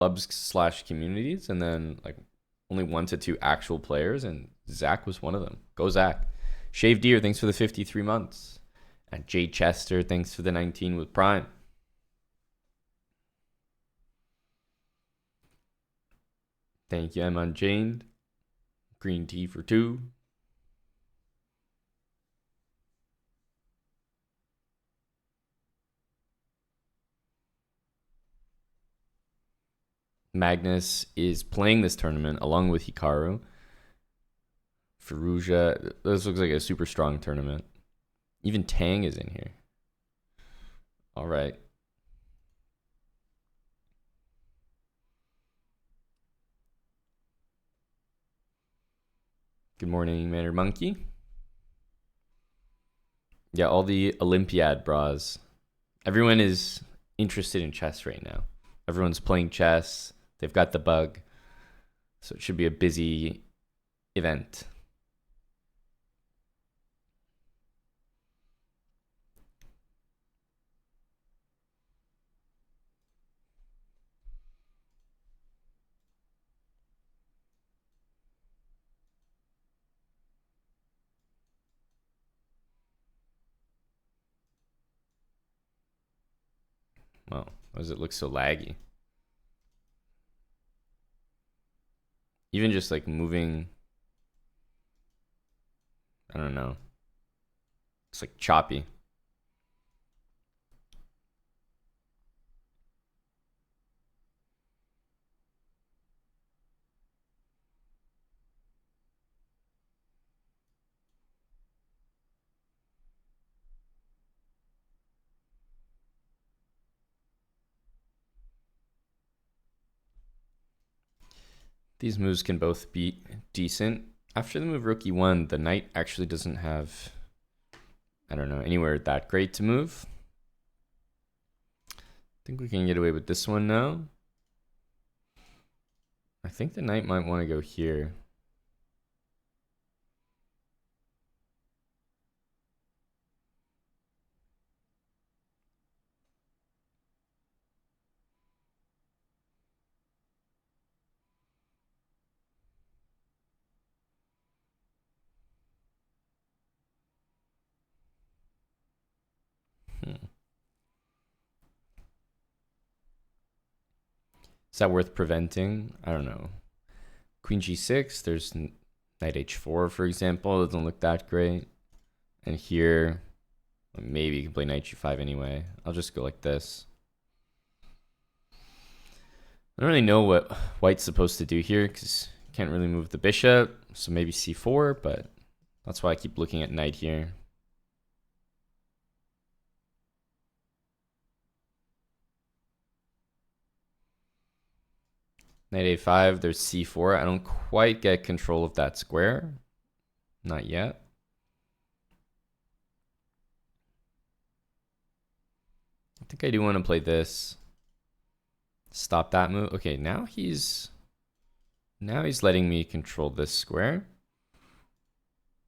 clubs slash communities, and then like only 1 to 2 actual players, and Zach was one of them. Go Zach. Shave Deer, thanks for the 53 months. And Jay Chester, thanks for the 19 with Prime. Thank you, I'm Unchained. Green tea for 2. Magnus is playing this tournament along with Hikaru. Faruja, this looks like a super strong tournament. Even Tang is in here. All right. Good morning, Manor Monkey. Yeah, all the Olympiad bras. Everyone is interested in chess right now. Everyone's playing chess. They've got the bug. So it should be a busy event. Wow, why does it look so laggy? Even just like moving, I don't know. It's like choppy. These moves can both be decent. After the move Rook E1, the knight actually doesn't have, I don't know, anywhere that great to move. I think we can get away with this one now. I think the knight might want to go here. Is that worth preventing? I don't know. Queen G6, there's knight H4, for example. It doesn't look that great. And here, maybe you can play knight G5 anyway. I'll just go like this. I don't really know what white's supposed to do here because you can't really move the bishop. So maybe C4, but that's why I keep looking at knight here. Knight A5, there's C4. I don't quite get control of that square. Not yet. I think I do want to play this. Stop that move. Okay, now he's letting me control this square.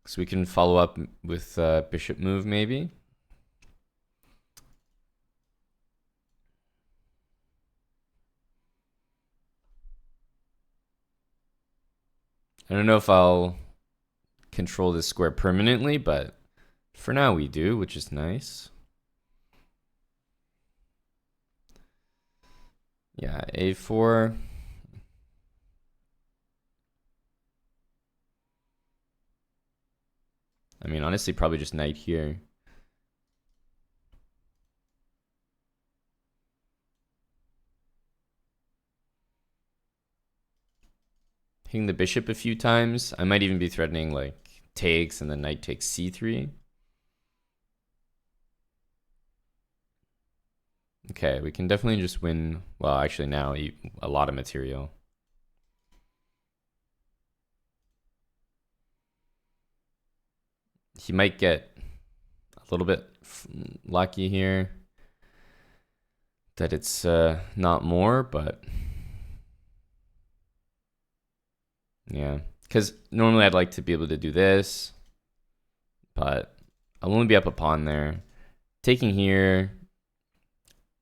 So we can follow up with bishop move maybe. I don't know if I'll control this square permanently, but for now we do, which is nice. Yeah, A4. I mean, honestly, probably just knight here. Hitting the bishop a few times. I might even be threatening like takes and then knight takes C3. Okay, we can definitely just win. Well, actually now a lot of material. He might get a little bit lucky here that it's not more, but yeah. Because normally I'd like to be able to do this, but I'll only be up a pawn there. Taking here,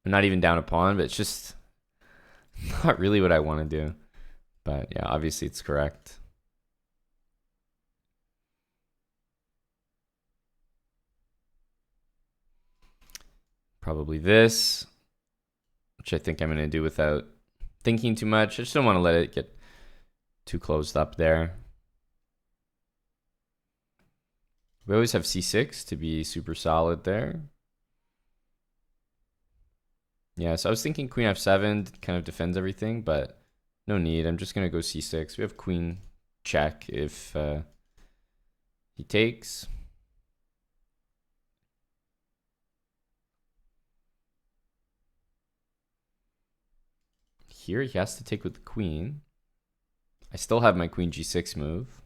I'm not even down a pawn, but it's just Not really what I want to do. But yeah, obviously it's correct. Probably this, which I think I'm going to do without thinking too much. I just don't want to let it get too closed up there. We always have c6 to be super solid there. Yeah, so I was thinking queen f7 kind of defends everything, but no need. I'm just going to go c6. We have queen check if he takes. Here he has to take with the queen. I still have my queen g6 move.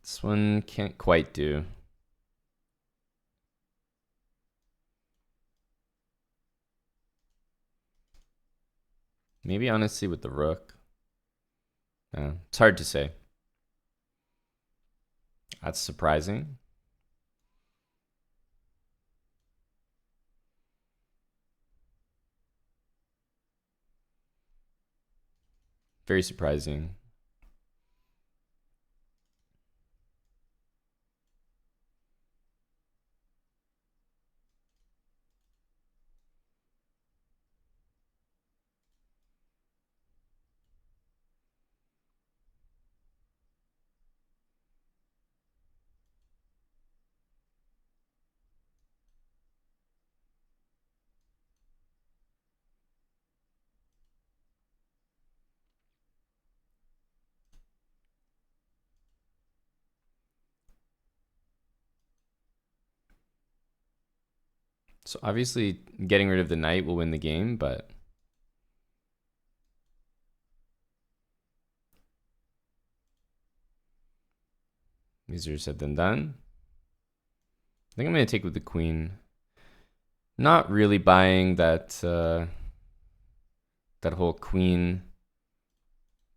This one can't quite do. Maybe honestly with the rook. It's hard to say. That's surprising. Very surprising. So obviously getting rid of the knight will win the game, but easier said than done. I think I'm going to take with the queen. Not really buying that that whole queen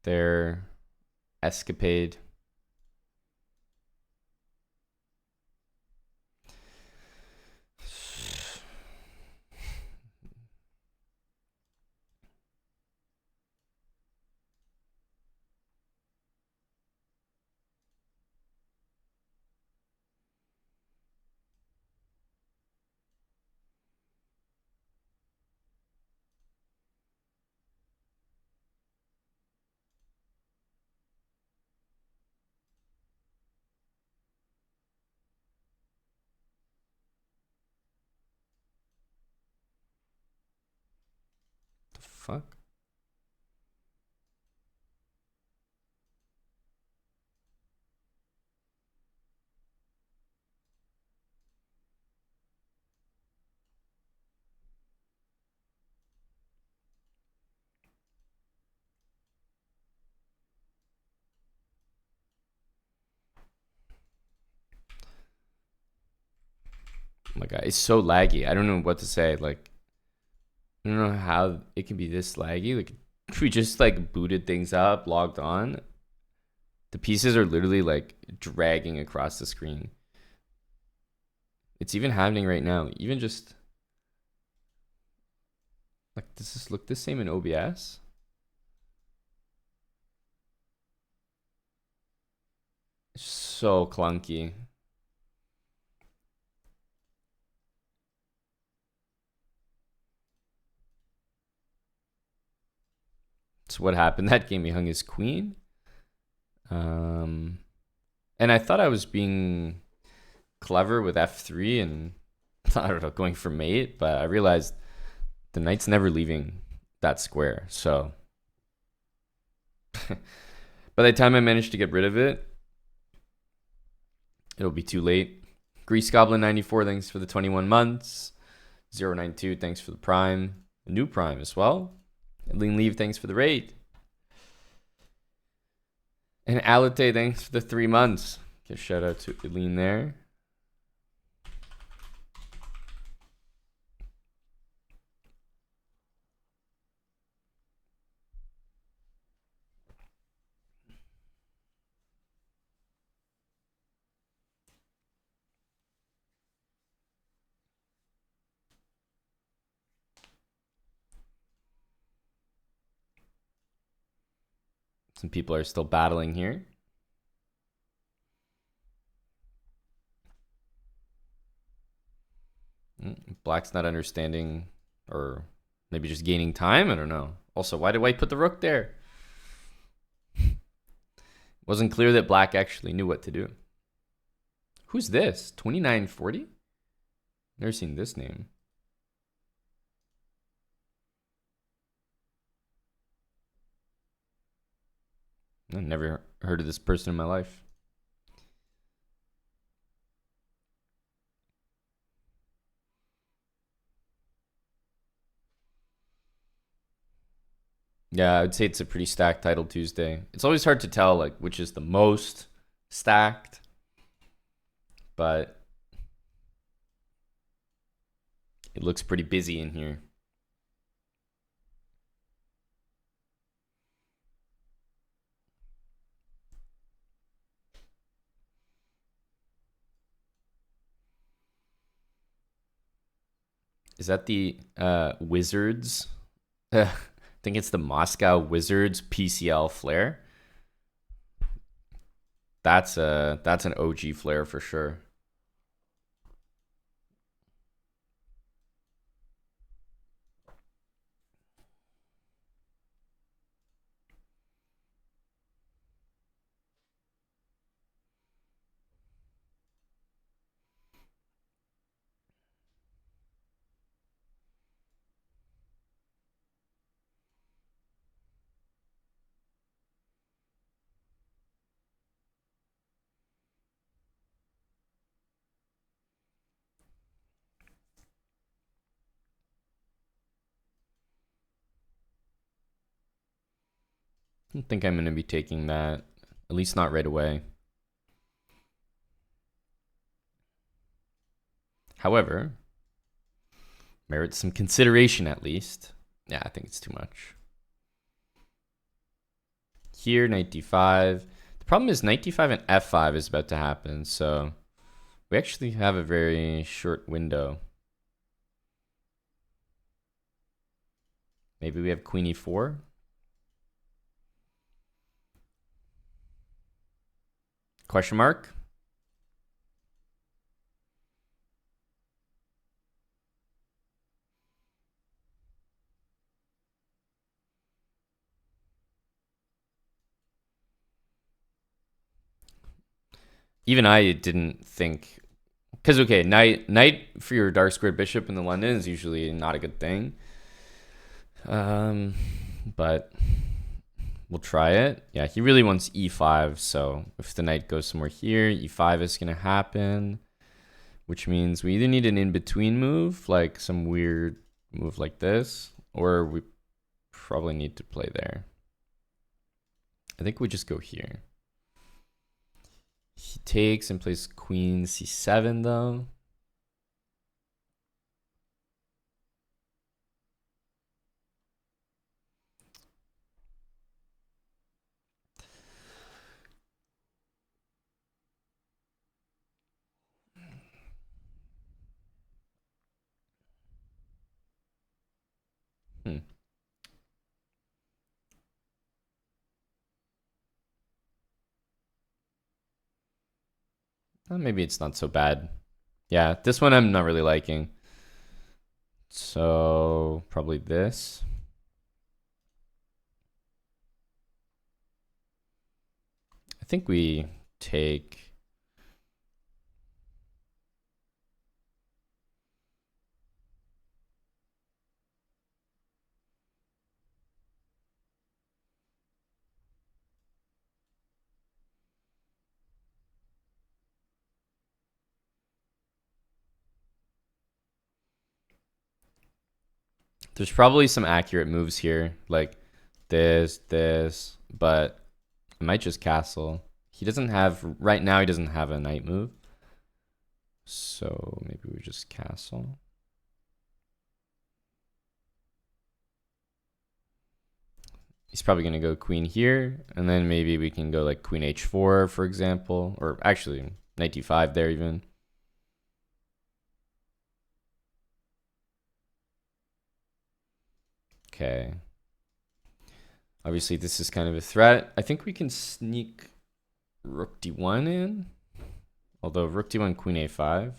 there escapade. The fuck? Oh my god, it's so laggy. I don't know what to say. Like, I don't know how it can be this laggy. Like, we just like booted things up, logged on. The pieces are literally like dragging across the screen. It's even happening right now. Even just like, does this look the same in OBS? It's so clunky. So what happened that game? He hung his queen. And I thought I was being clever with f3 and I don't know, going for mate, but I realized the knight's never leaving that square. So by the time I managed to get rid of it, it'll be too late. Grease Goblin 94, thanks for the 21 months. 092, thanks for the prime. A new prime as well. Lean Leave, thanks for the raid. And Alate, thanks for the 3 months. Okay, shout out to Eileen there. Some people are still battling here. Black's not understanding, or maybe just gaining time. I don't know. Also, why did White put the rook there? Wasn't clear that Black actually knew what to do. Who's this? 2940? Never seen this name. I've never heard of this person in my life. Yeah, I would say it's a pretty stacked title Tuesday. It's always hard to tell like which is the most stacked, but it looks pretty busy in here. Is that the Wizards? I think it's the Moscow Wizards PCL flare. That's an OG flare for sure. I don't think I'm going to be taking that, at least not right away. However, merits some consideration at least. Yeah, I think it's too much. Here, knight d5. The problem is knight d5 and f5 is about to happen, so we actually have a very short window. Maybe we have queen e4. Question mark? Even I didn't think, because okay, knight for your dark squared bishop in the London is usually not a good thing. But we'll try it. Yeah, he really wants e5, so if the knight goes somewhere here, e5 is going to happen, which means we either need an in-between move, like some weird move like this, or we probably need to play there. I think we just go here. He takes and plays queen c7, though. Well, maybe it's not so bad. Yeah, this one I'm not really liking. So probably this. I think we take. There's probably some accurate moves here, like this, but I might just castle. He doesn't have, right now he doesn't have a knight move. So maybe we just castle. He's probably going to go queen here, and then maybe we can go like queen h4, for example, or actually knight d5 there even. Okay. Obviously, this is kind of a threat. I think we can sneak rook d1 in, although rook d1, queen a5.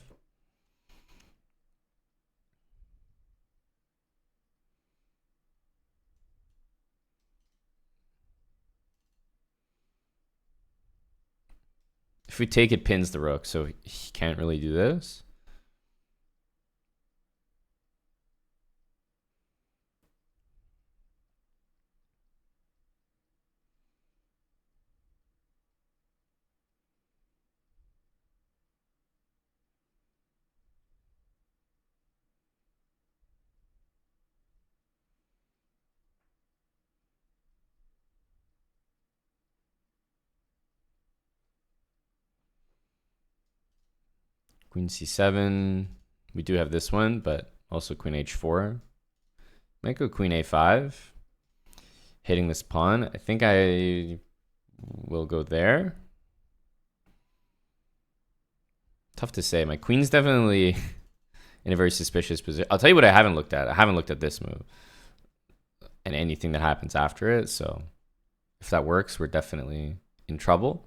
If we take it, pins the rook, so he can't really do this. Queen c7. We do have this one, but also queen h4. Might go queen a5. Hitting this pawn. I think I will go there. Tough to say. My queen's definitely in a very suspicious position. I'll tell you what I haven't looked at. I haven't looked at this move and anything that happens after it. So if that works, we're definitely in trouble.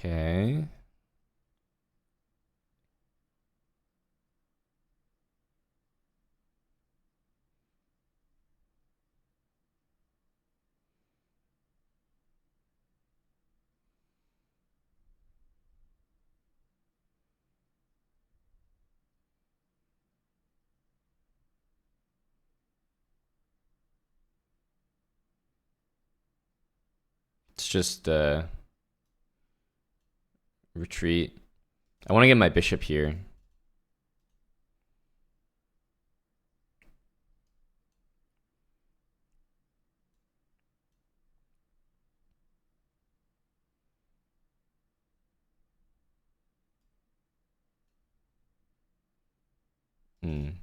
Okay. It's just retreat. I want to get my bishop here.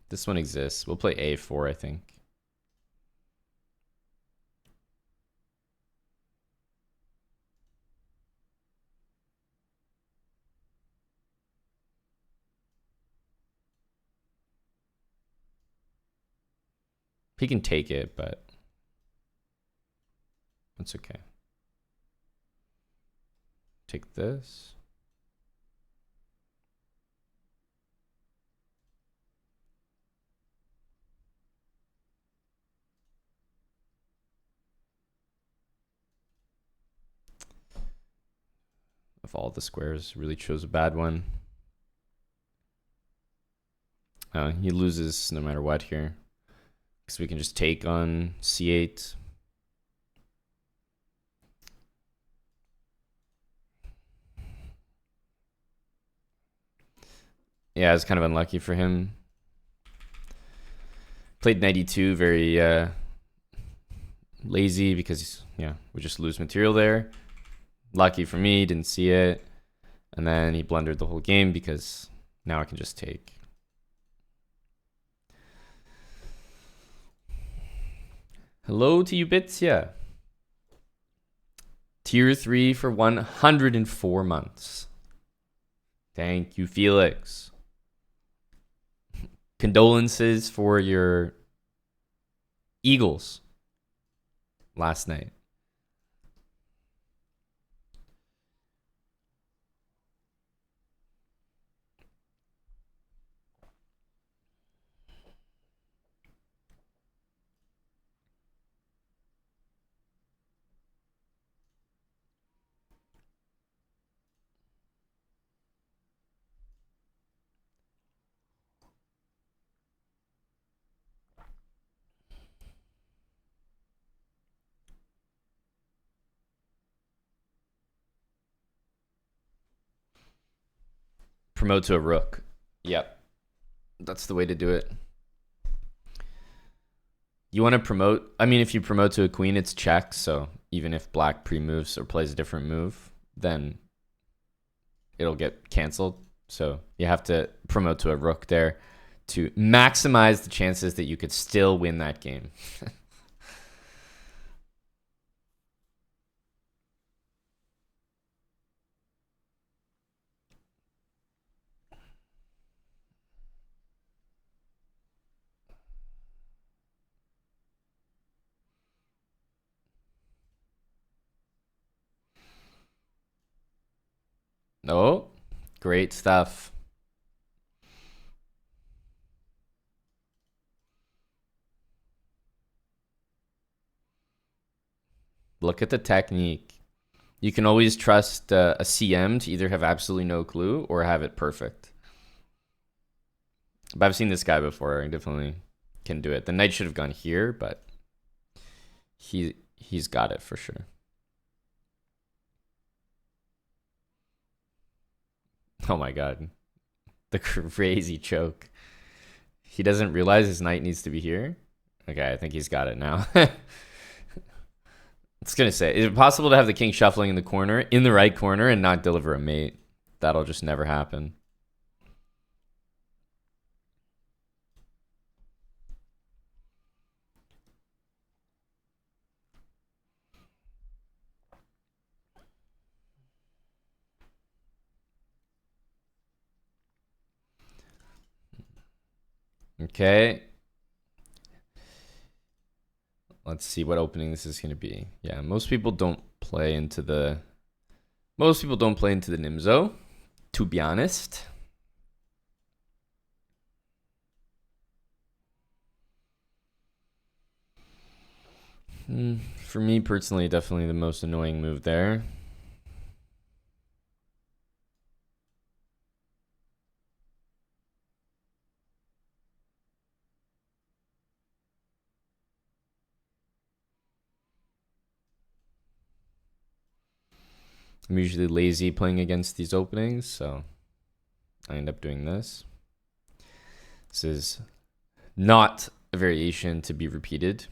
This one exists. We'll play a4, I think. He can take it, but that's okay. Take this. Of all the squares, really chose a bad one. He loses no matter what here. Because we can just take on c8. Yeah, it's kind of unlucky for him. Played 92, very lazy because, yeah, we just lose material there. Lucky for me, didn't see it. And then he blundered the whole game because now I can just take. Hello to you, Bitsya. Tier 3 for 104 months. Thank you, Felix. Condolences for your Eagles last night. Promote to a rook. Yep. That's the way to do it. You want to promote. I mean, if you promote to a queen, it's check. So even if black pre-moves or plays a different move, then it'll get canceled. So you have to promote to a rook there to maximize the chances that you could still win that game. Oh, great stuff. Look at the technique. You can always trust a CM to either have absolutely no clue or have it perfect. But I've seen this guy before. I definitely can do it. The knight should have gone here, but he's got it for sure. Oh my god. The crazy choke. He doesn't realize his knight needs to be here. Okay, I think he's got it now. It's gonna say, is it possible to have the king shuffling in the right corner, and not deliver a mate? That'll just never happen. Okay. Let's see what opening this is gonna be. Yeah, most people don't play into the Nimzo, to be honest. For me personally, definitely the most annoying move there. I'm usually lazy playing against these openings, so I end up doing this. This is not a variation to be repeated.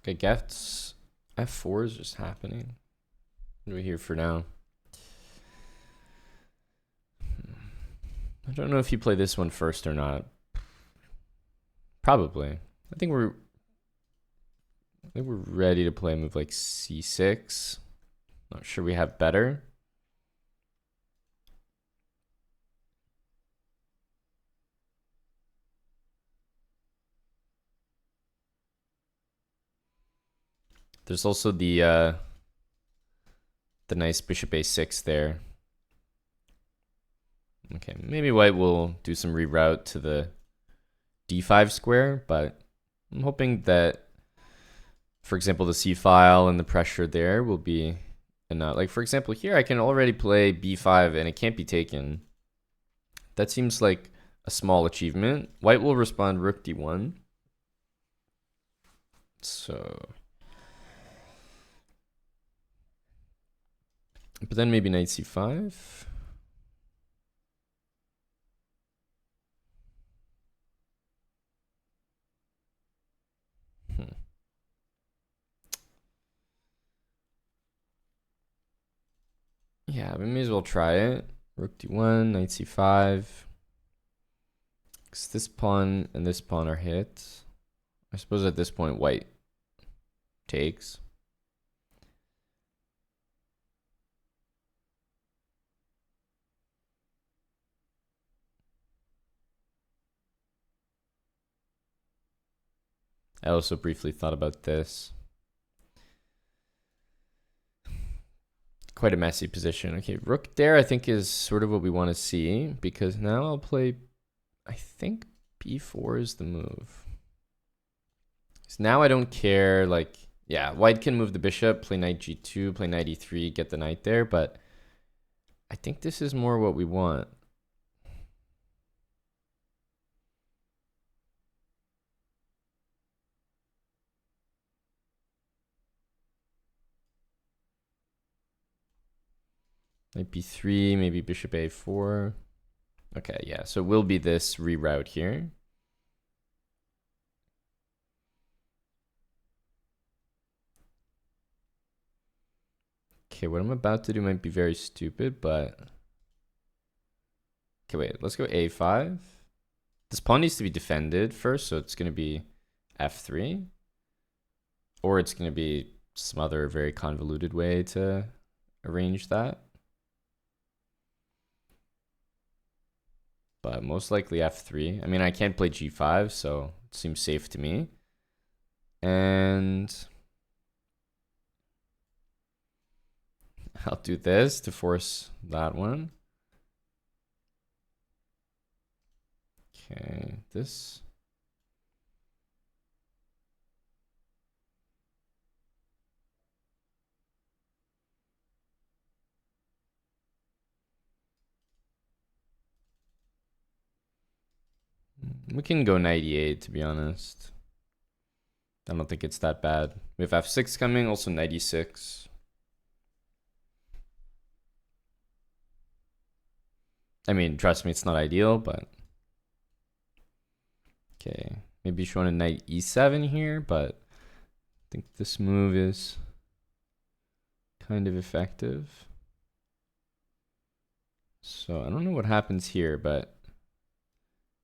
Okay, gets F4 is just happening. What are we here for now? I don't know if you play this one first or not. Probably. I think we're ready to play a move like C6. Not sure we have better. There's also the nice bishop a6 there. Okay, maybe white will do some reroute to the d5 square, but I'm hoping that, for example, the c file and the pressure there will be enough. Like, for example, here I can already play b5 and it can't be taken. That seems like a small achievement. White will respond rook d1. So, but then maybe knight c5. Yeah, Yeah, we may as well try it. Rook d1, knight c5. Because this pawn and this pawn are hit. I suppose at this point white takes. I also briefly thought about this. Quite a messy position. Okay, rook there I think is sort of what we want to see, because now I'll play, I think b4 is the move. So now I don't care, like, yeah, white can move the bishop, play knight g2, play knight e3, get the knight there, but I think this is more what we want. Knight b3, maybe bishop a4. Okay, yeah, so it will be this reroute here. Okay, what I'm about to do might be very stupid, but... Okay, wait, let's go a5. This pawn needs to be defended first, so it's going to be f3. Or it's going to be some other very convoluted way to arrange that. But most likely f3. I mean, I can't play g5, so it seems safe to me. And I'll do this to force that one. Okay, this. We can go 98, to be honest. I don't think it's that bad. We have f6 coming, also 96. I mean, trust me, it's not ideal, but... Okay, maybe showing a knight e7 here, but I think this move is kind of effective. So I don't know what happens here, but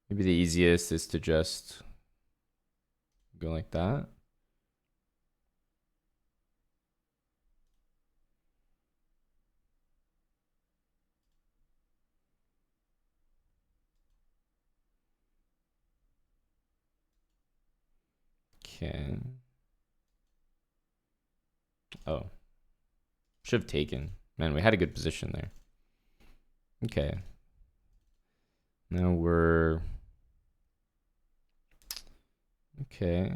maybe the easiest is to just go like that. Okay. Oh. Should have taken. Man, we had a good position there. Okay. Now we're... Okay.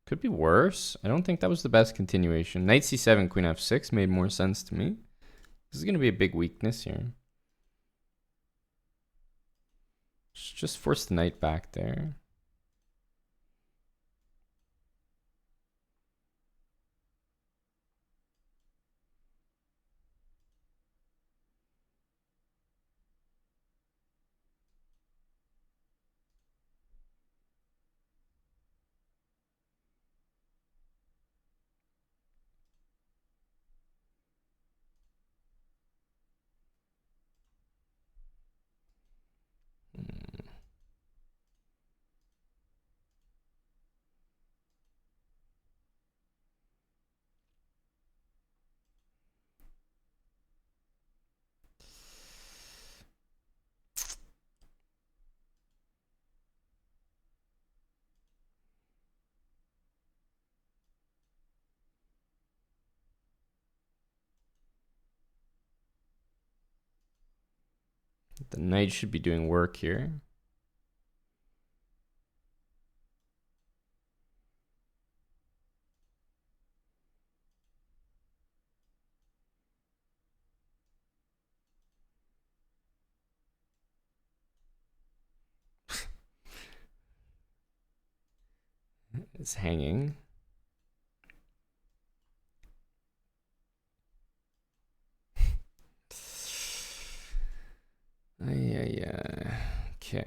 Could be worse. I don't think that was the best continuation. Knight c7, queen f6 made more sense to me. This is going to be a big weakness here. Just force the knight back there. The knight should be doing work here. It's hanging. Yeah. Okay.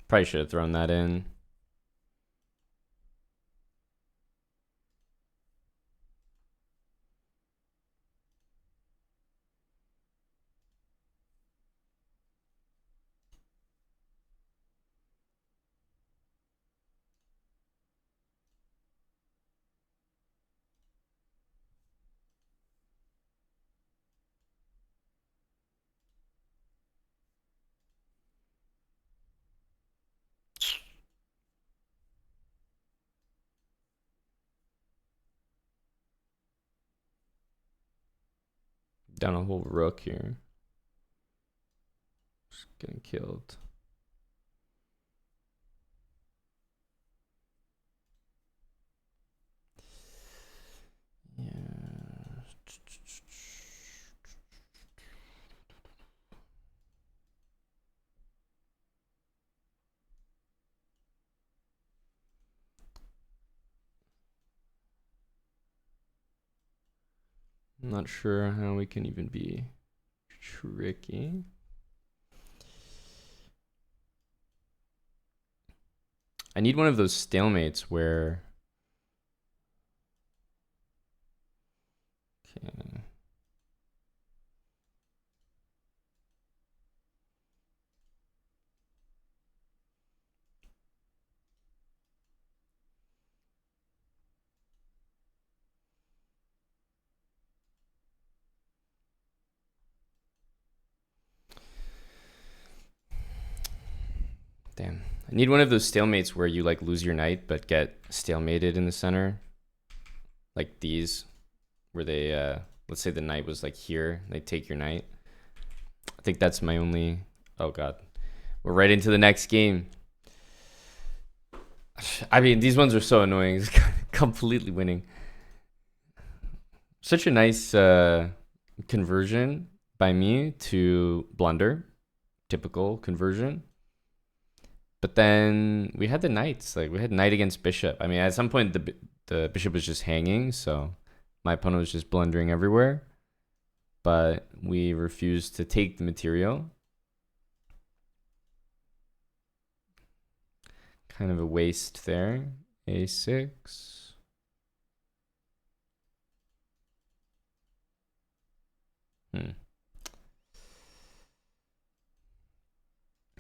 Probably should have thrown that in. Down a whole rook here. Just getting killed. Yeah. I'm not sure how we can even be tricky. I need one of those stalemates where... Okay. Damn. I need one of those stalemates where you like lose your knight but get stalemated in the center. Like these, where they, let's say the knight was like here, they take your knight. I think that's my only, oh God. We're right into the next game. I mean, these ones are so annoying. It's completely winning. Such a nice conversion by me to blunder. Typical conversion. But then we had the knights. Like, we had knight against bishop. I mean, at some point, the bishop was just hanging. So my opponent was just blundering everywhere. But we refused to take the material. Kind of a waste there. A6.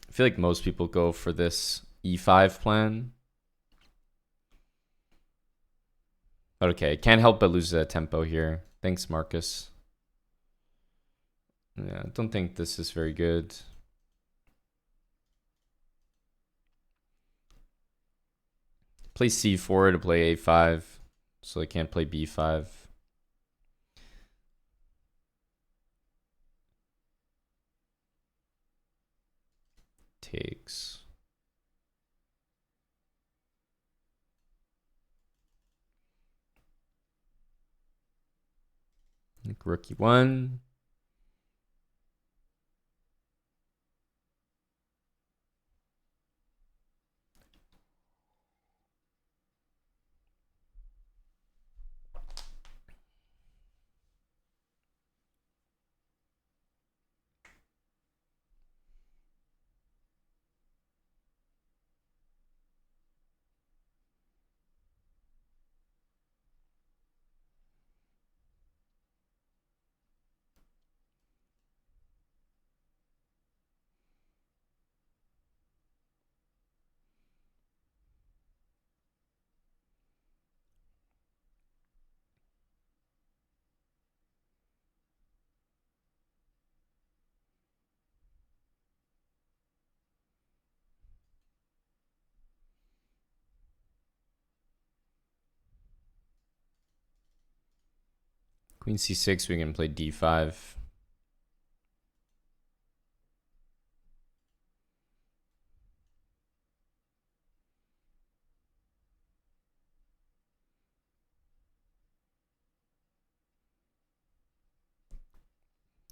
I feel like most people go for this e5 plan. But okay, can't help but lose the tempo here. Thanks, Marcus. Yeah, I don't think this is very good. Play c4 to play a5, so they can't play b5. Takes. Like rook e1. Queen c6, we can play d5.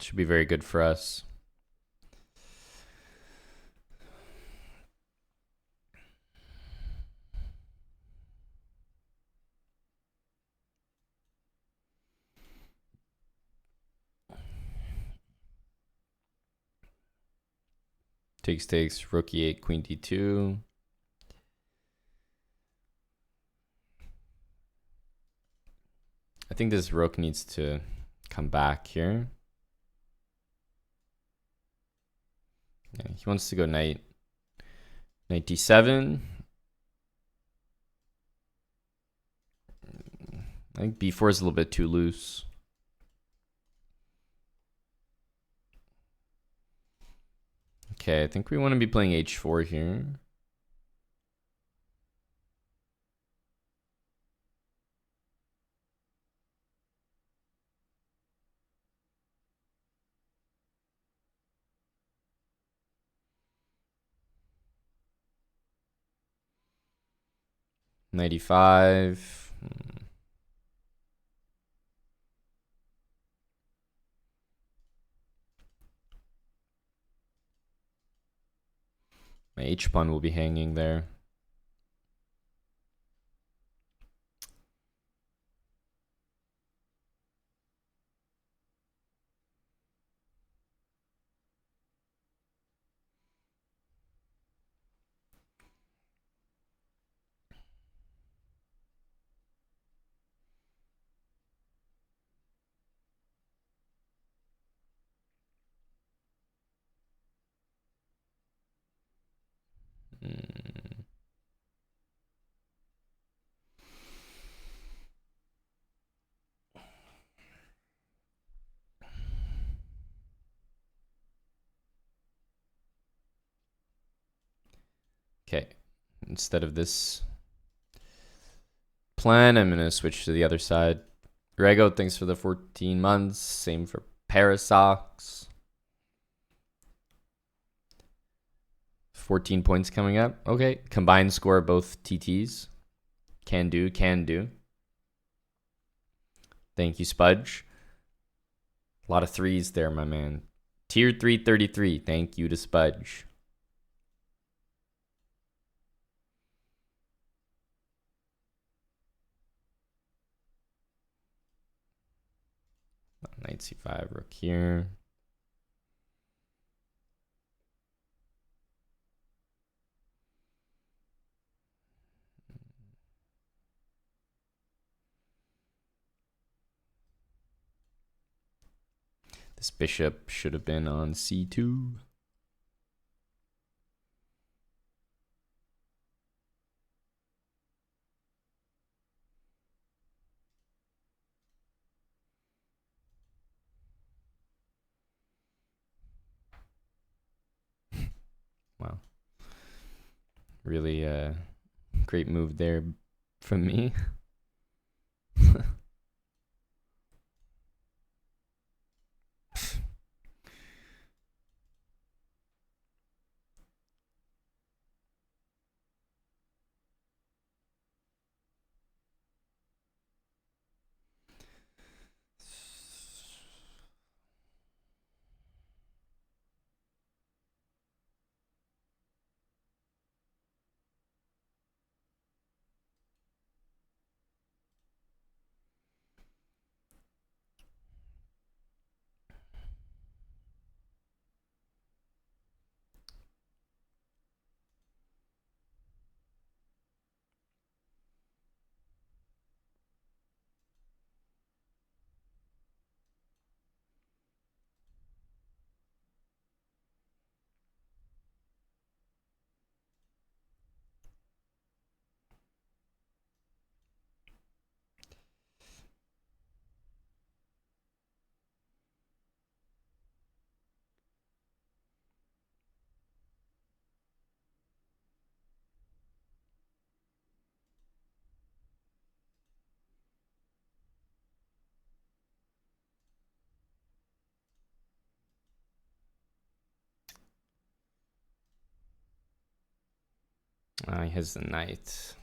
Should be very good for us. Takes, rook e8, queen d2. I think this rook needs to come back here. Yeah, he wants to go knight d7. I think b4 is a little bit too loose. Okay, I think we want to be playing h4 here. Knight e5. My h pawn will be hanging there. Okay, instead of this plan, I'm gonna switch to the other side. Rego, thanks for the 14 months. Same for Parasox. 14 points coming up. Okay, combined score both TTs. Can do, can do. Thank you, Spudge. A lot of threes there, my man. Tier 333. Thank you to Spudge. Knight c5, rook here. This bishop should have been on c2. Wow. Really great move there from me. He has the knight.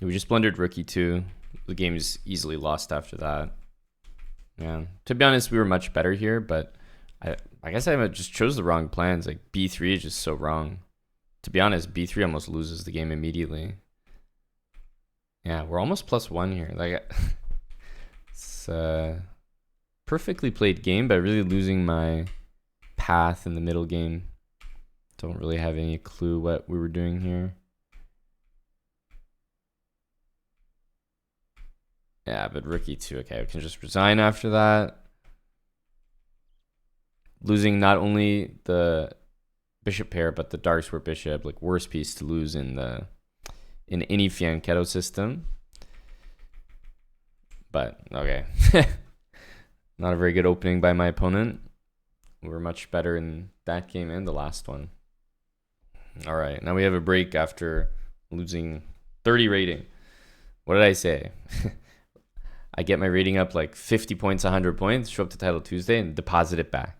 We just blundered Rookie 2. The game is easily lost after that. Yeah. To be honest, we were much better here, but I guess I just chose the wrong plans. Like B3 is just so wrong. To be honest, B3 almost loses the game immediately. Yeah, we're almost +1 here. Like, it's a perfectly played game, but really losing my path in the middle game. Don't really have any clue what we were doing here. Yeah, but Rookie 2. Okay, we can just resign after that. Losing not only the bishop pair, but the dark square bishop. Like, worst piece to lose in any fianchetto system. But, okay. Not a very good opening by my opponent. We were much better in that game and the last one. All right, now we have a break after losing 30 rating. What did I say? I get my rating up like 50 points, 100 points, show up to Title Tuesday and deposit it back.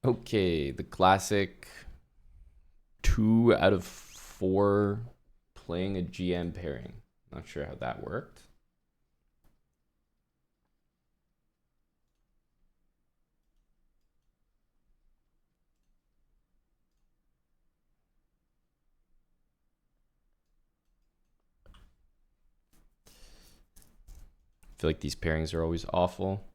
Okay, the classic 2 out of 4 playing a GM pairing. Not sure how that worked. I feel like these pairings are always awful.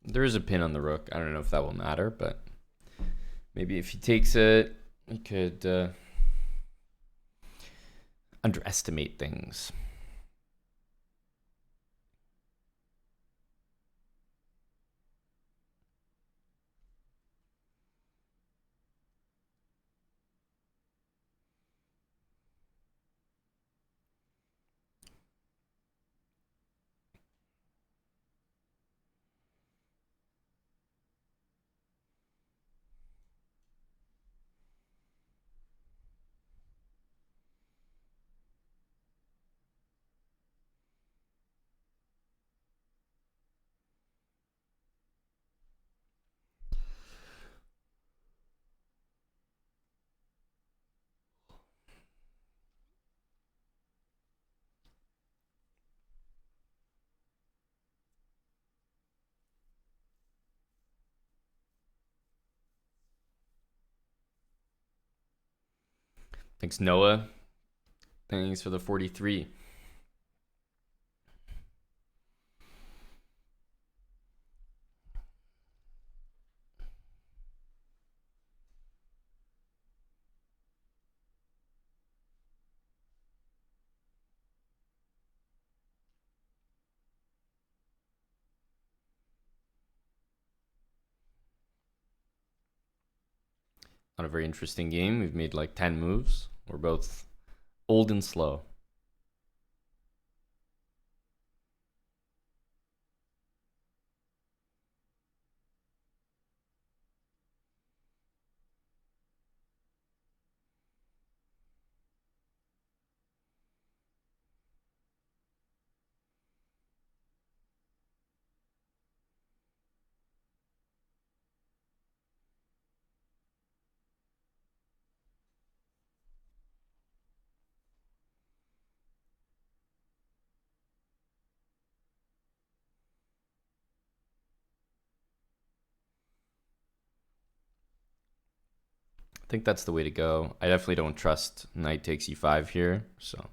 There is a pin on the rook. I don't know if that will matter, but maybe if he takes it, he could underestimate things. Thanks, Noah. Thanks for the 43. Not a very interesting game. We've made like 10 moves. We're both old and slow. I think that's the way to go. I definitely don't trust knight takes e5 here, so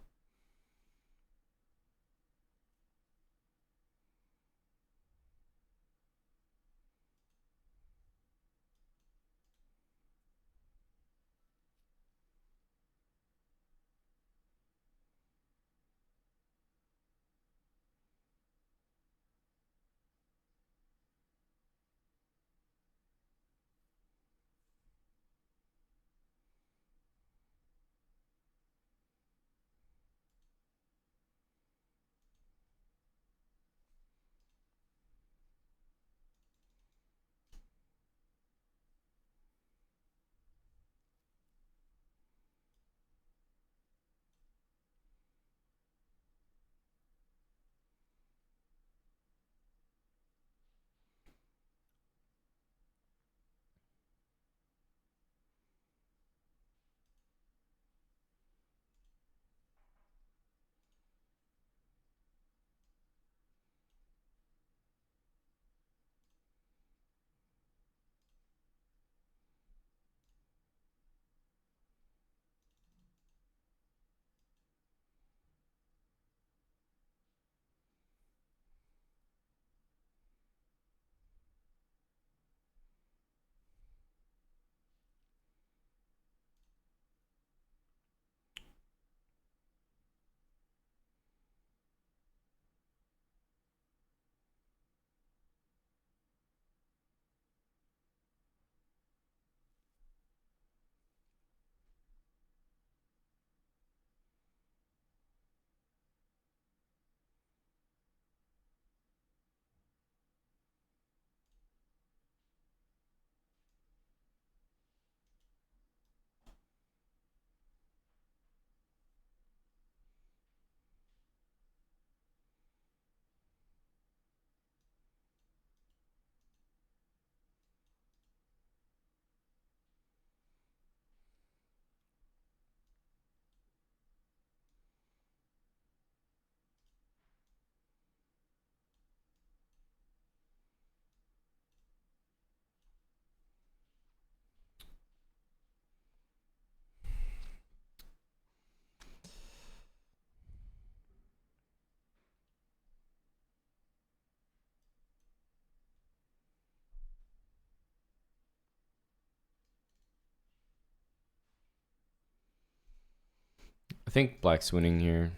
I think black's winning here.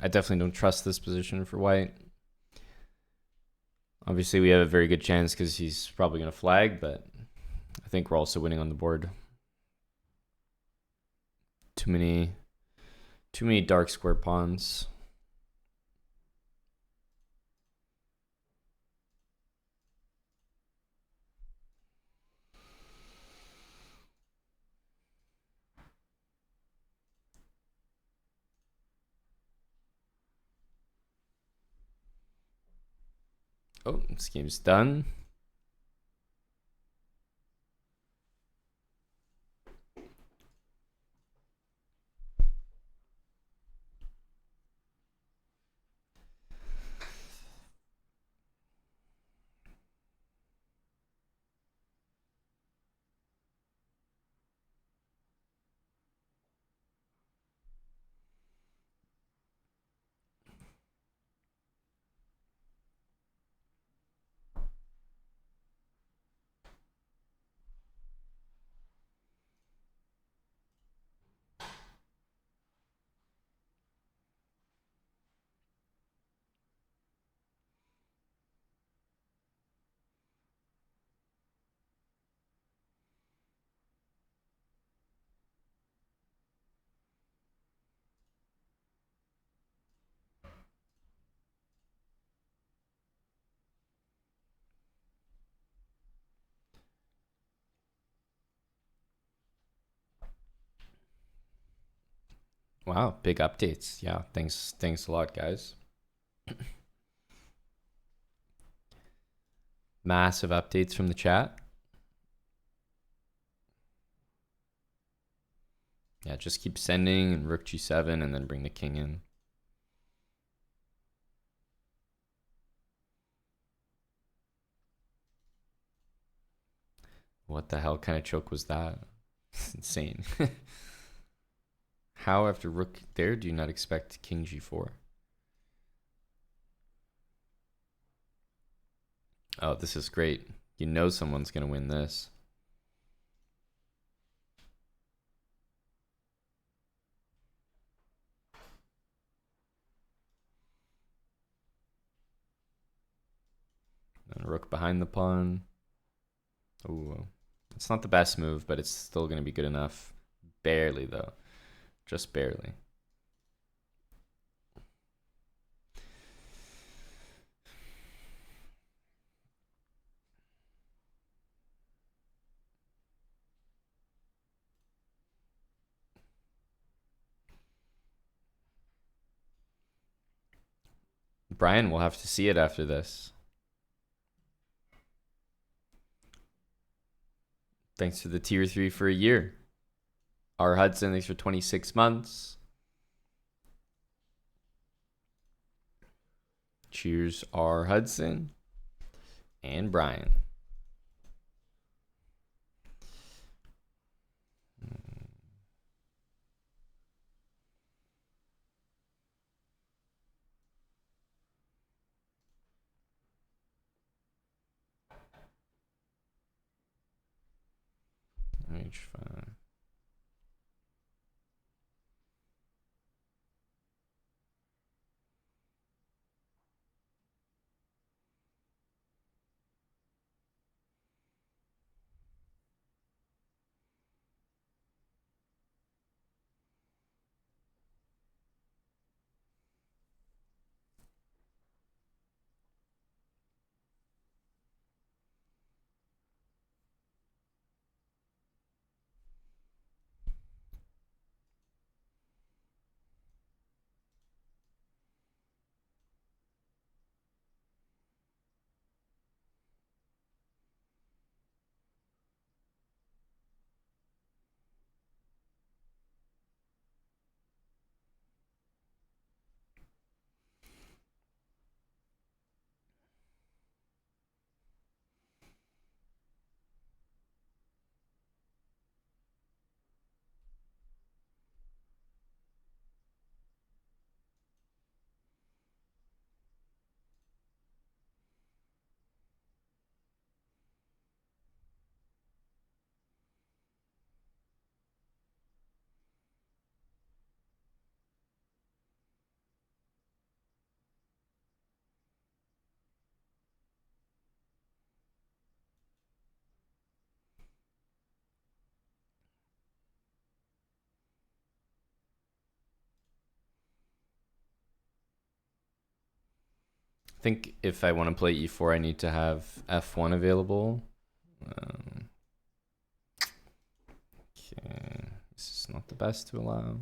I definitely don't trust this position for white. Obviously, we have a very good chance because he's probably going to flag, but I think we're also winning on the board. Too many dark square pawns. Oh, this game's done. Wow, big updates. Yeah, thanks a lot, guys. Massive updates from the chat. Yeah, just keep sending and rook g7 and then bring the king in. What the hell kind of choke was that? It's insane. How after rook there do you not expect king g4? Oh, this is great. You know someone's going to win this. And rook behind the pawn. Ooh, it's not the best move, but it's still going to be good enough. Barely, though. Just barely. Brian will have to see it after this. Thanks for the tier 3 for a year. R. Hudson, thanks for 26 months. Cheers, R. Hudson and Brian. H5. think if I want to play e4, I need to have f1 available. Okay, this is not the best to allow.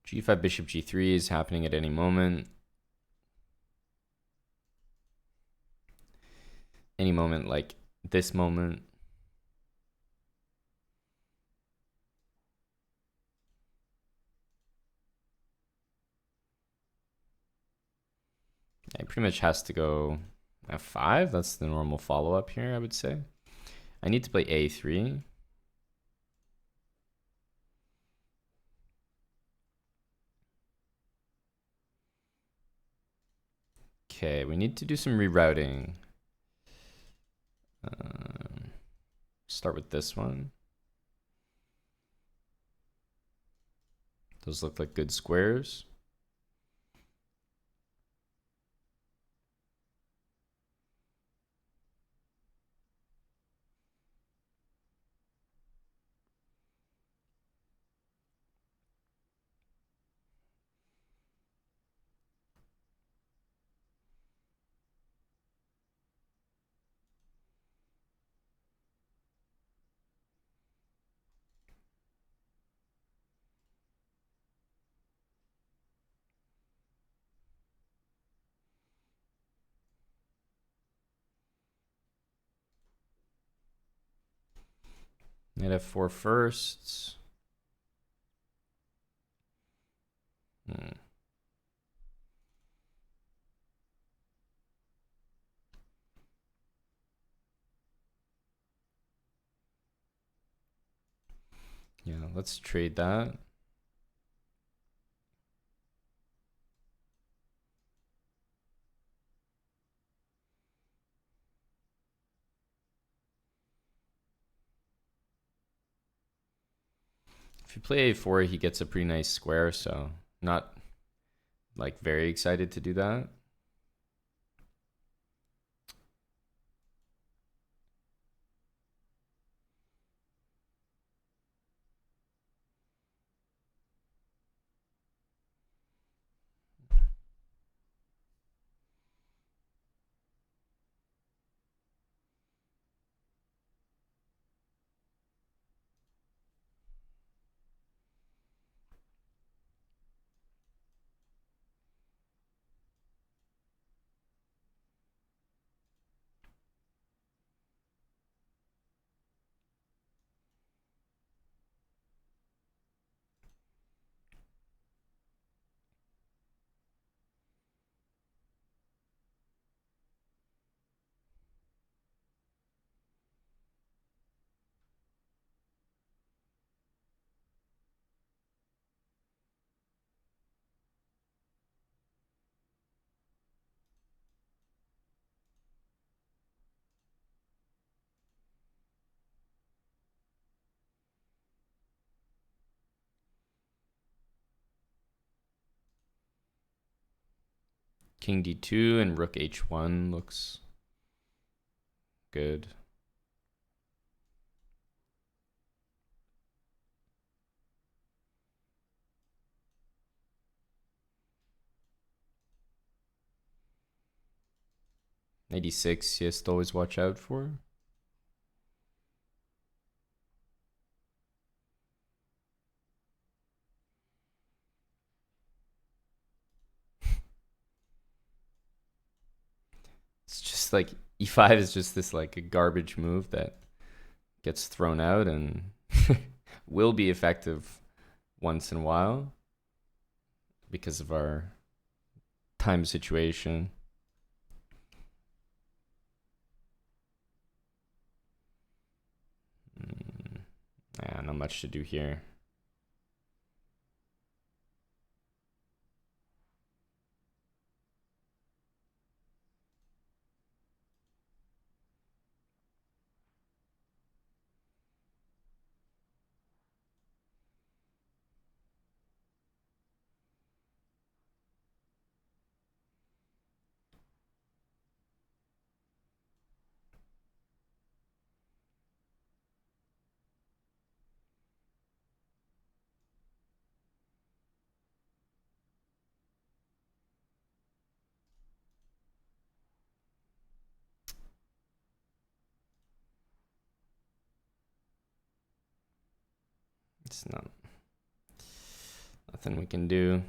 G5 bishop g3 is happening at any moment. Any moment, like this moment. It pretty much has to go f5. That's the normal follow-up here, I would say. I need to play a3. Okay, we need to do some rerouting. Start with this one. Those look like good squares. Knight f4 first. Yeah, let's trade that. If you play a4, he gets a pretty nice square, so not like very excited to do that. King d2 and rook h1 looks good. Knight e6, he has to always watch out for. It's just like e5 is just this like a garbage move that gets thrown out and will be effective once in a while because of our time situation. Yeah, not much to do here. It's nothing we can do.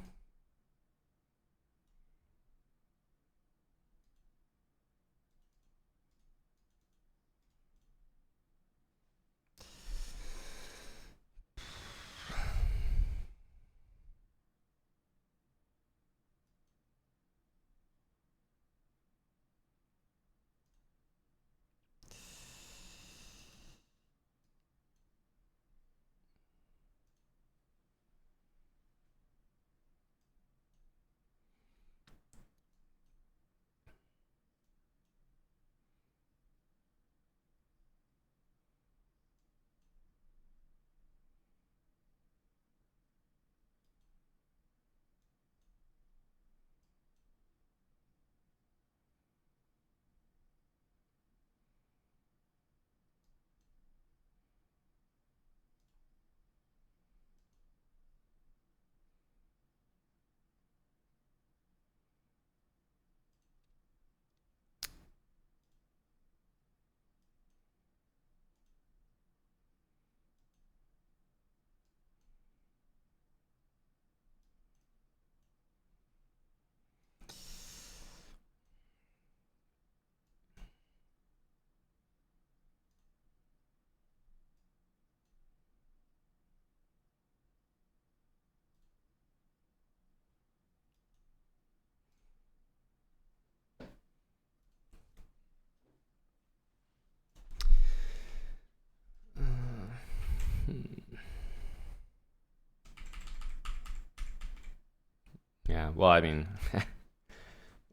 Yeah, well, I mean,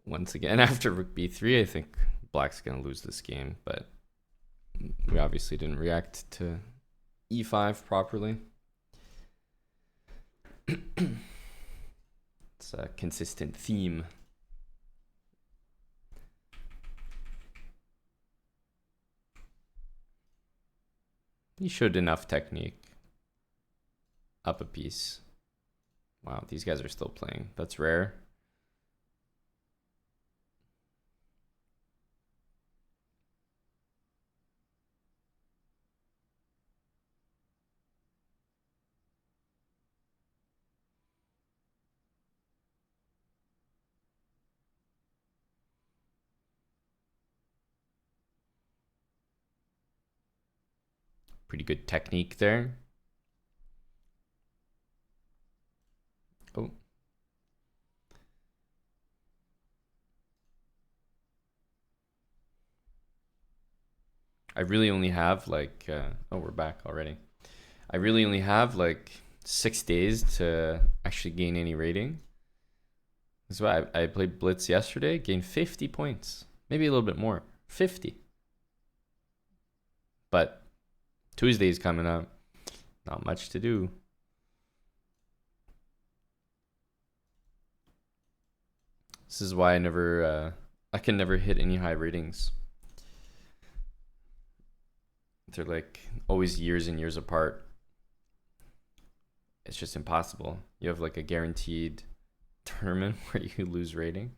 once again, after rook b3, I think black's going to lose this game, but we obviously didn't react to e5 properly. It's a consistent theme. He showed enough technique. Up a piece. Wow, these guys are still playing. That's rare. Pretty good technique there. Oh. I really only have like, oh, we're back already. I really only have like 6 days to actually gain any rating. That's why I played Blitz yesterday, gained 50 points, maybe a little bit more, 50. But Tuesday's coming up, not much to do. This is why I can never hit any high ratings. They're like always years and years apart. It's just impossible. You have like a guaranteed tournament where you lose rating.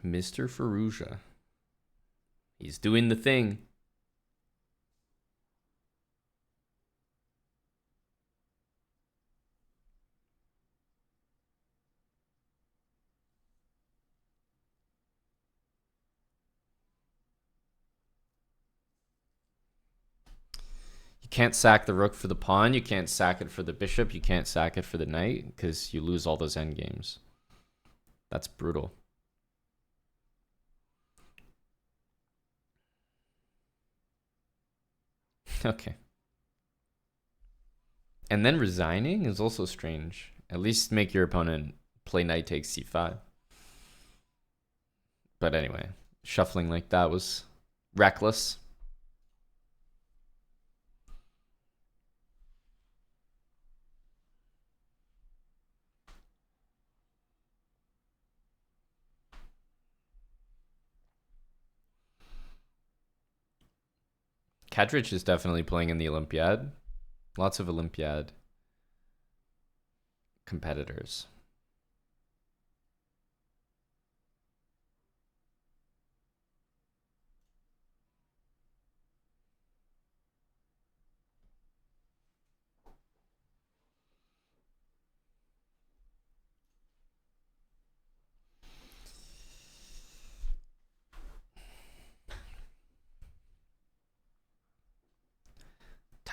Mr. Ferrugia. He's doing the thing. You can't sack the rook for the pawn. You can't sack it for the bishop. You can't sack it for the knight because you lose all those endgames. That's brutal. Okay. And then resigning is also strange. At least make your opponent play knight takes c5. But anyway, shuffling like that was reckless. Kadrich is definitely playing in the Olympiad. Lots of Olympiad competitors.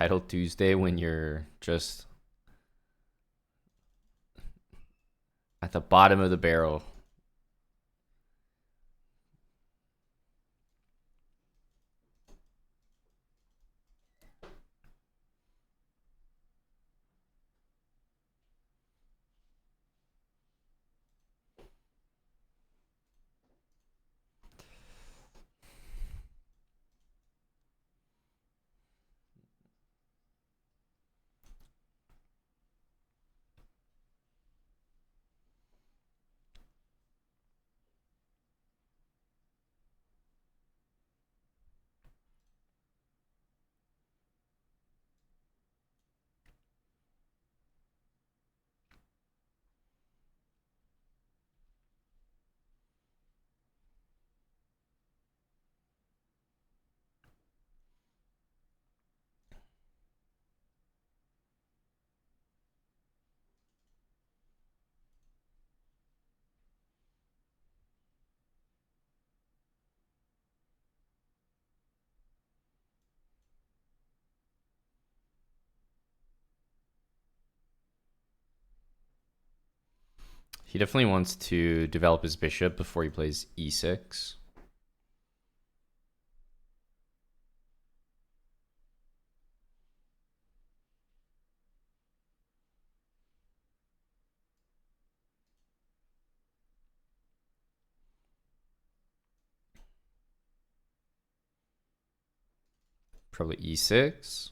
Title Tuesday when you're just at the bottom of the barrel. He definitely wants to develop his bishop before he plays e6. Probably e6.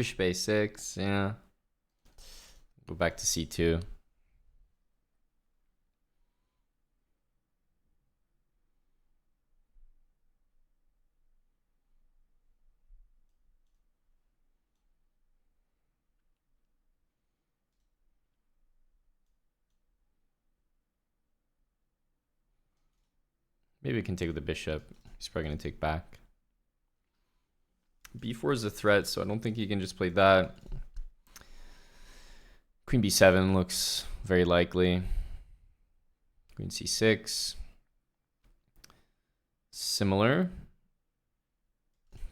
Bishop a6, yeah. Go back to c2. Maybe we can take the bishop. He's probably going to take back. b4 is a threat, so I don't think he can just play that. Queen b7 looks very likely. Queen c6. Similar.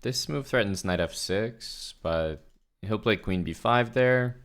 This move threatens knight f6, but he'll play queen b5 there.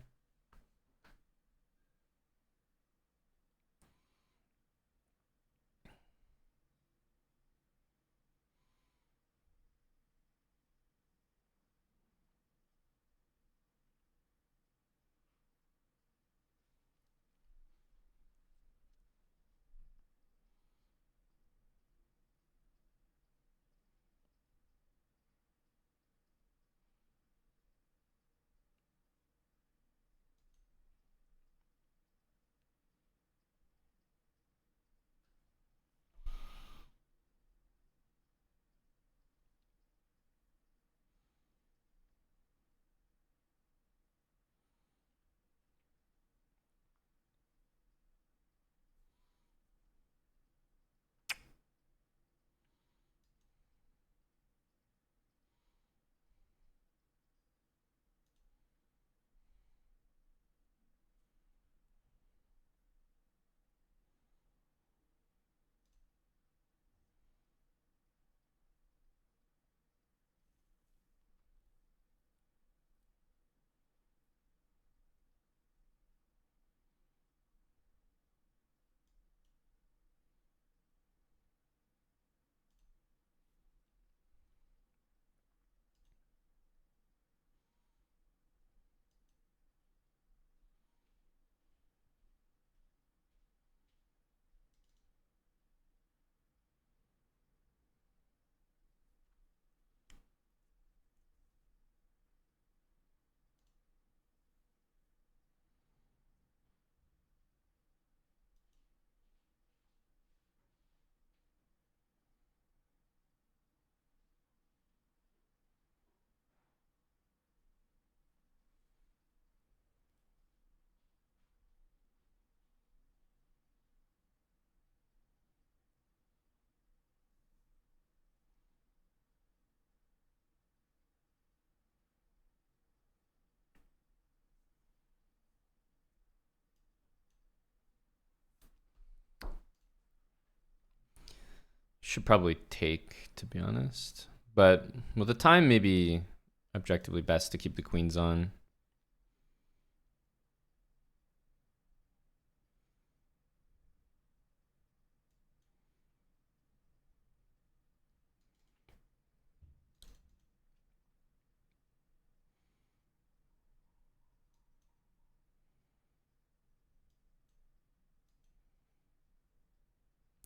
Should probably take, to be honest. But with the time, maybe objectively best to keep the queens on.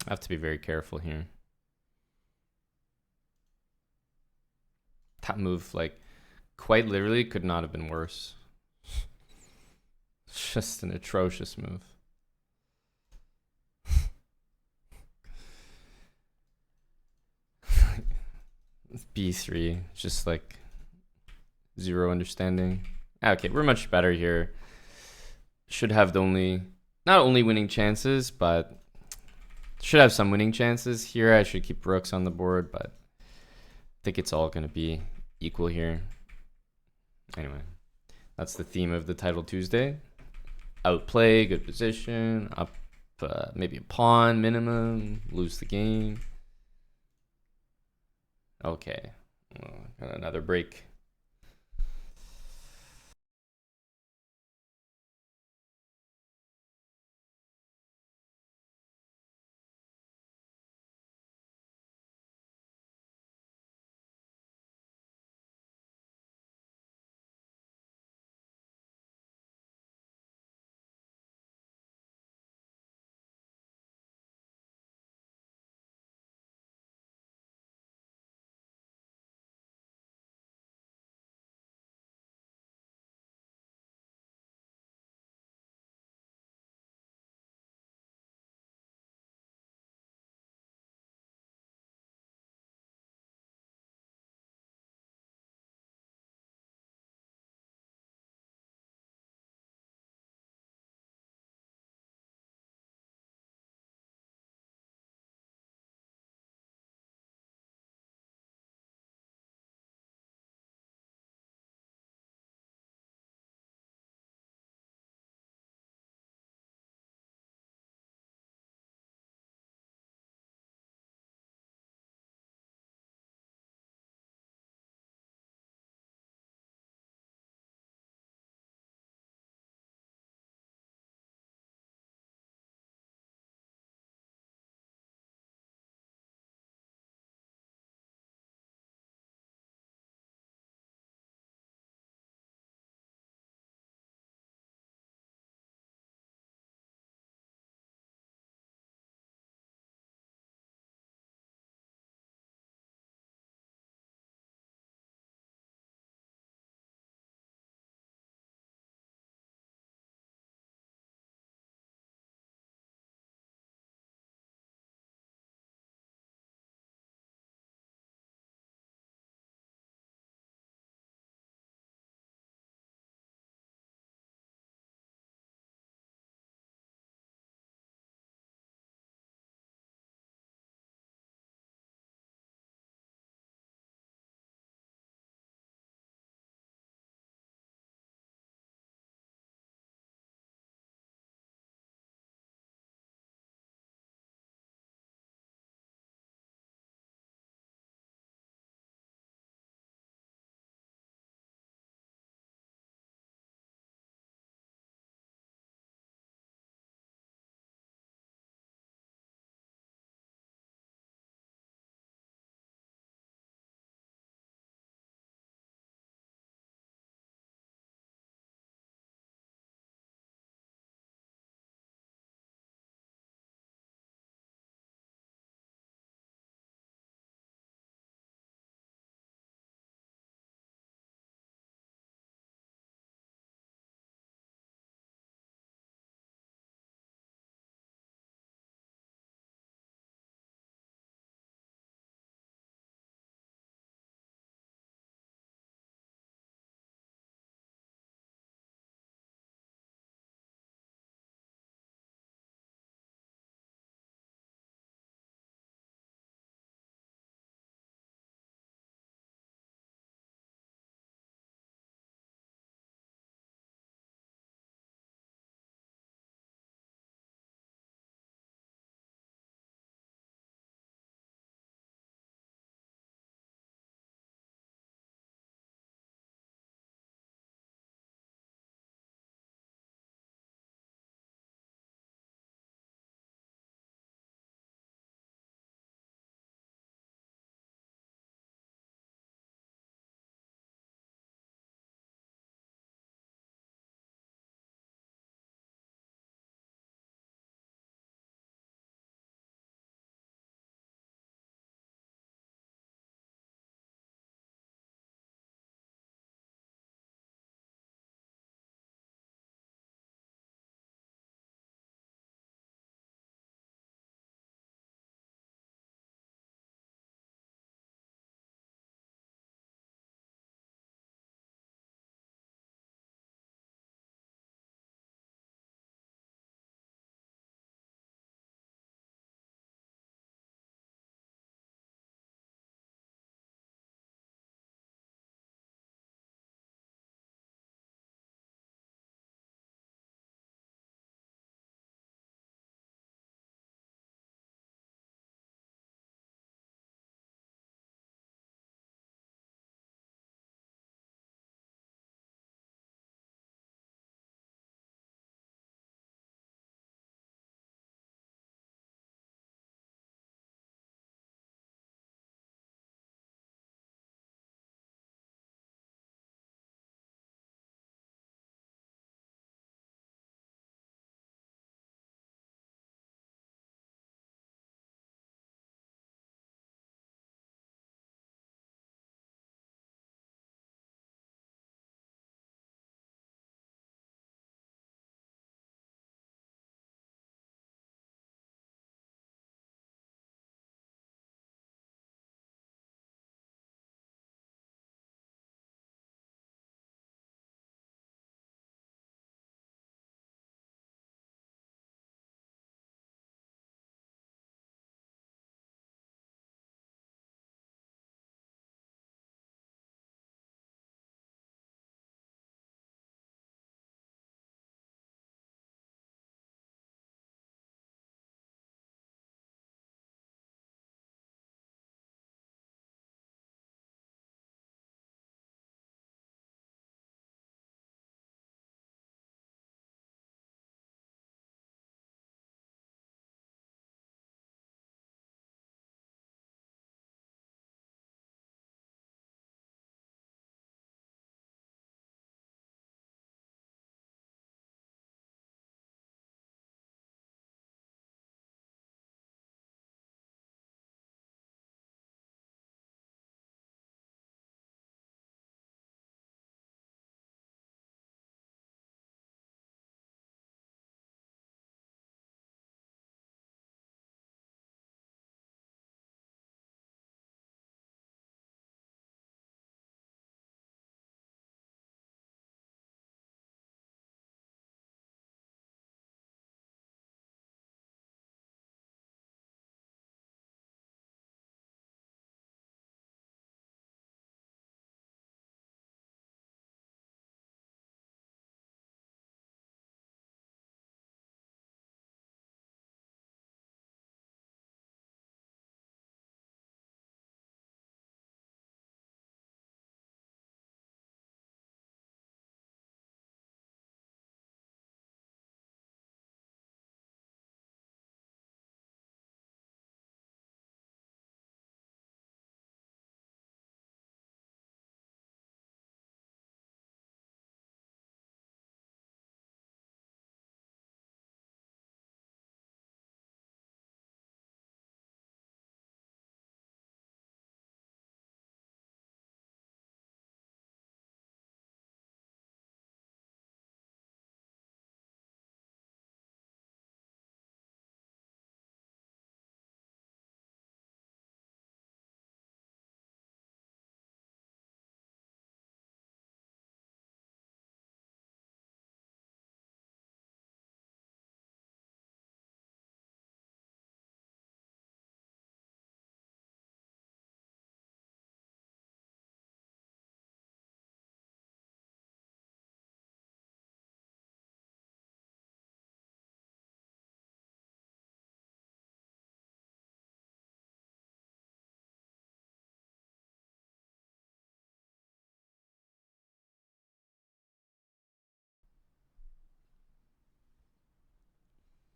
I have to be very careful here. That move, like, quite literally could not have been worse. It's just an atrocious move. b3, just like zero understanding. Okay, we're much better here. Should have not only winning chances, but should have some winning chances. Here I should keep rooks on the board, but I think it's all going to be equal here. Anyway, that's the theme of the Title Tuesday. Outplay, good position, up maybe a pawn minimum, lose the game. Okay, got another break.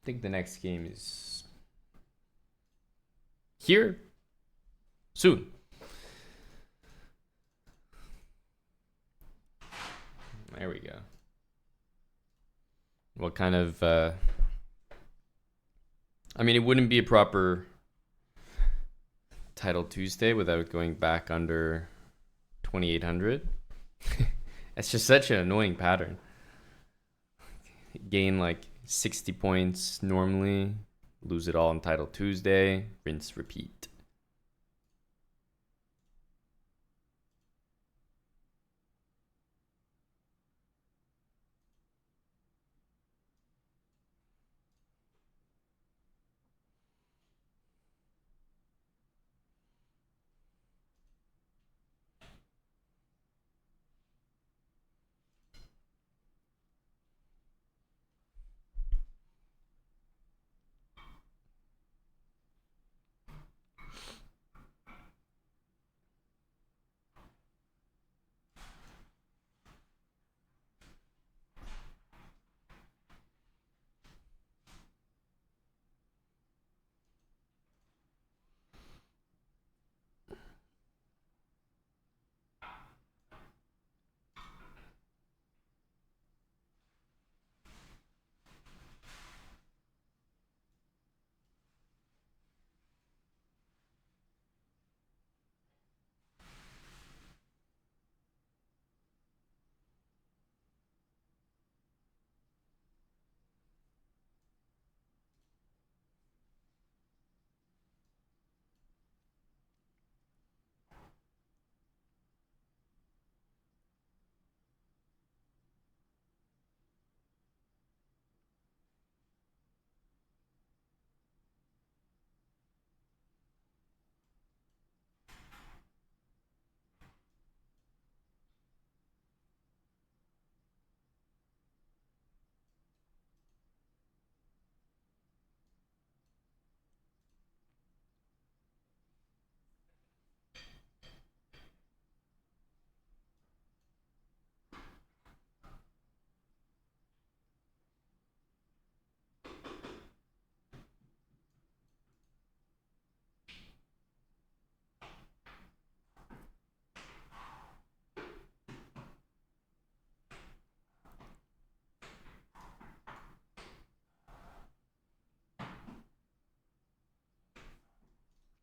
think the next game is here soon. There we go. What kind of I mean, it wouldn't be a proper Title Tuesday without going back under 2800. It's just such an annoying pattern. Gain like 60 points normally, lose it all on Title Tuesday, rinse, repeat.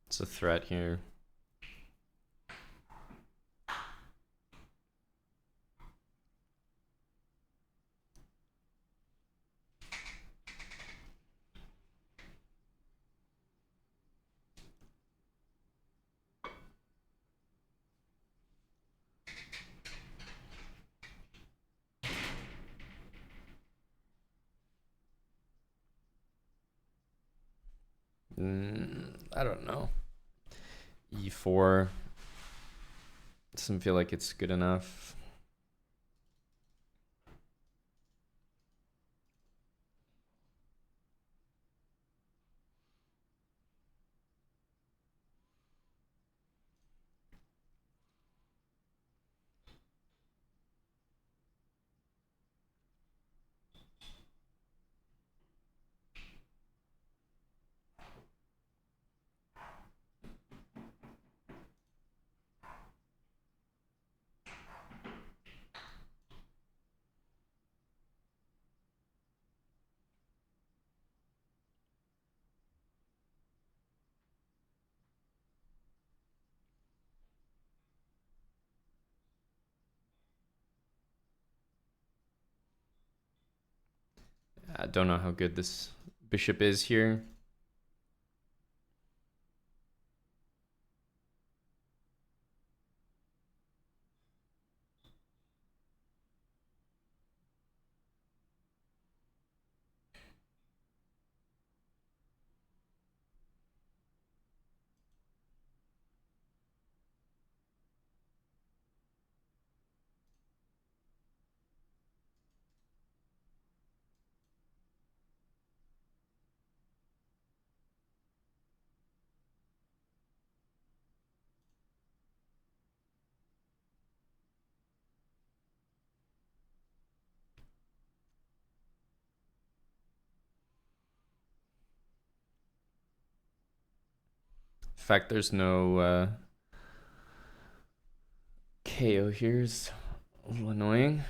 It's a threat here. I don't know. E4 doesn't feel like it's good enough. I don't know how good this bishop is here. fact there's no KO here is a little annoying.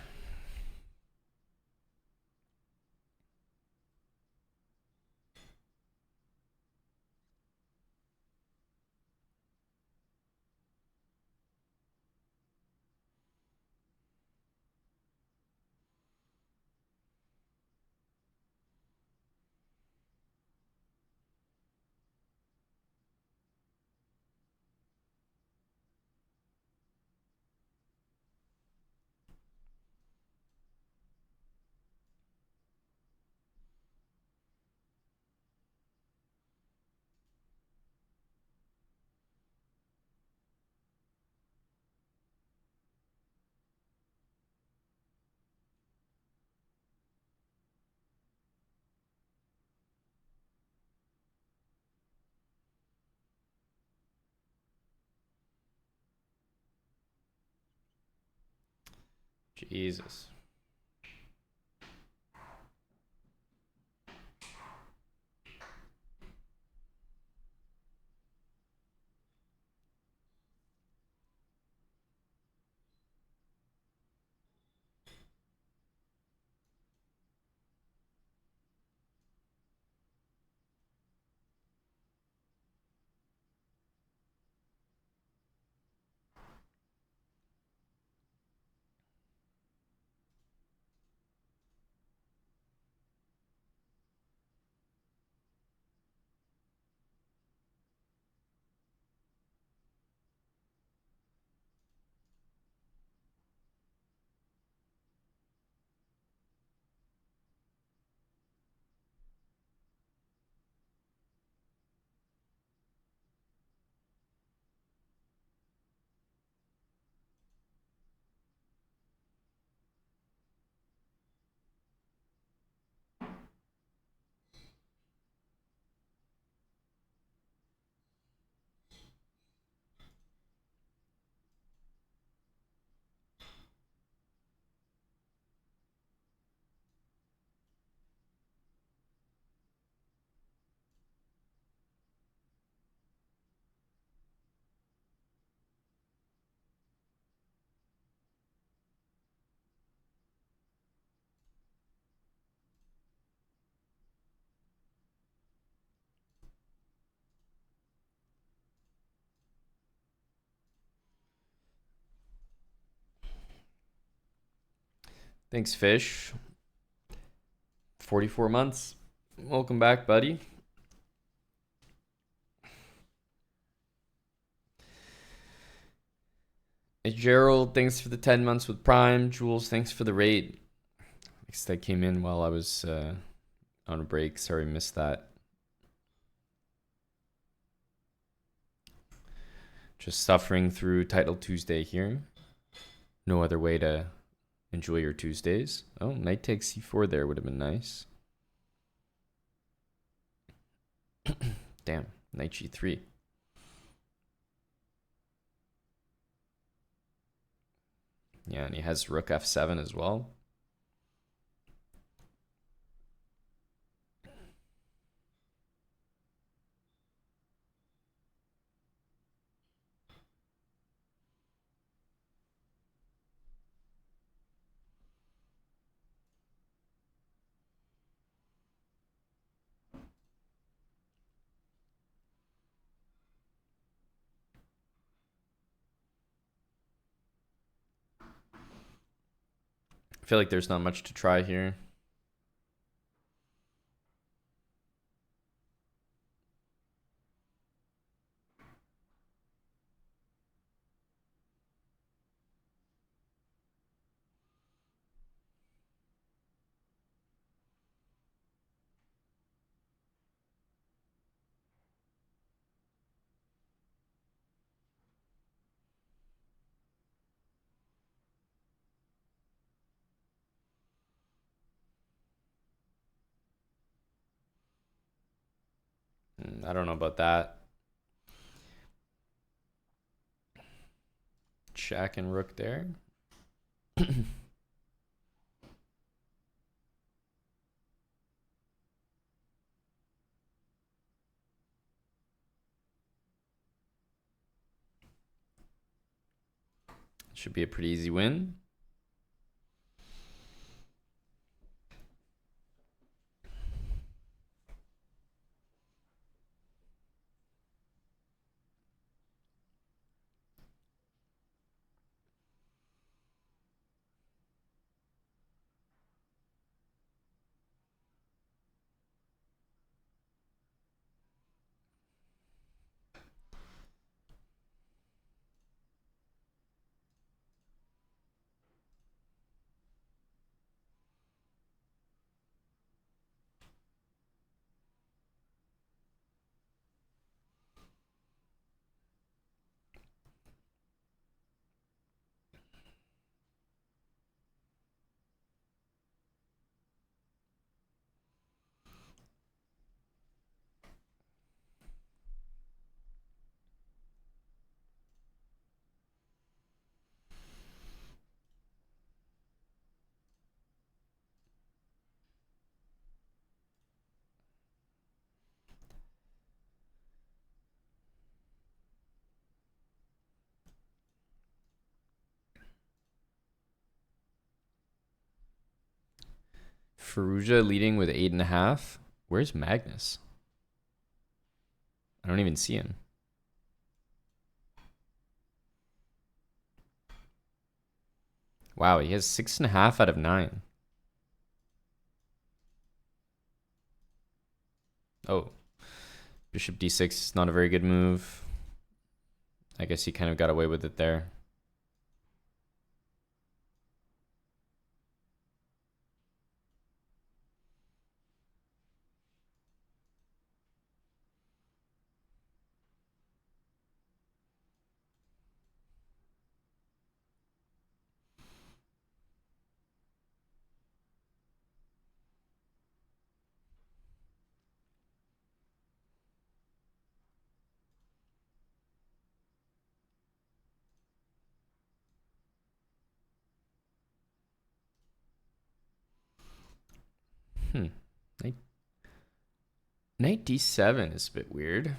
Jesus. Thanks, Fish. 44 months. Welcome back, buddy. Hey, Gerald, thanks for the 10 months with Prime. Jules, thanks for the rate. I guess that came in while I was on a break. Sorry, missed that. Just suffering through Title Tuesday here. No other way to enjoy your Tuesdays. Oh, knight takes c4 there would have been nice. Damn, knight g3. Yeah, and he has rook f7 as well. I feel like there's not much to try here. I don't know about that. Jack and rook there. Should be a pretty easy win. Ferrugia leading with 8.5. Where's Magnus? I don't even see him. Wow, he has 6.5 out of 9. Oh, Bishop d6 is not a very good move. I guess he kind of got away with it there. Knight, Knight d7 is a bit weird.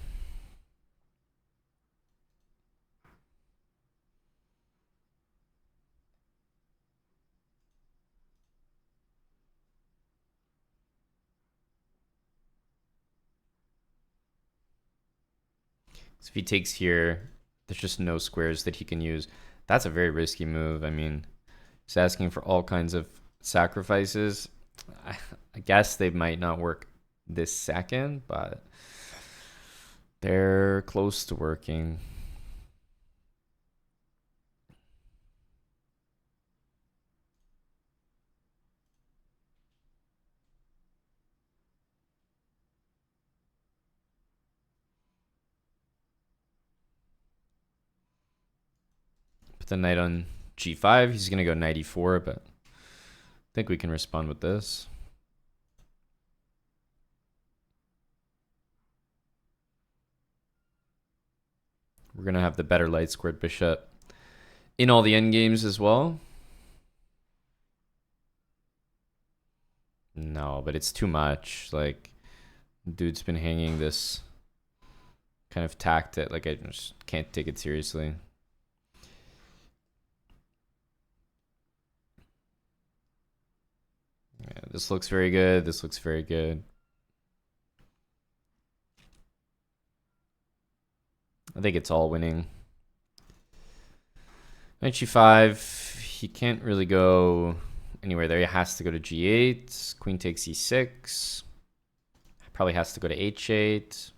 So if he takes here, there's just no squares that he can use. That's a very risky move. I mean, he's asking for all kinds of sacrifices. I guess they might not work this second, but they're close to working. Put the knight on g5. He's going to go knight e4, but I think we can respond with this. We're going to have the better light squared bishop in all the endgames as well. No, but it's too much. Like, dude's been hanging this kind of tactic. Like, I just can't take it seriously. Yeah, this looks very good. This looks very good. I think it's all winning. Knight g5. He can't really go anywhere there. He has to go to g8. Queen takes e6. Probably has to go to h8.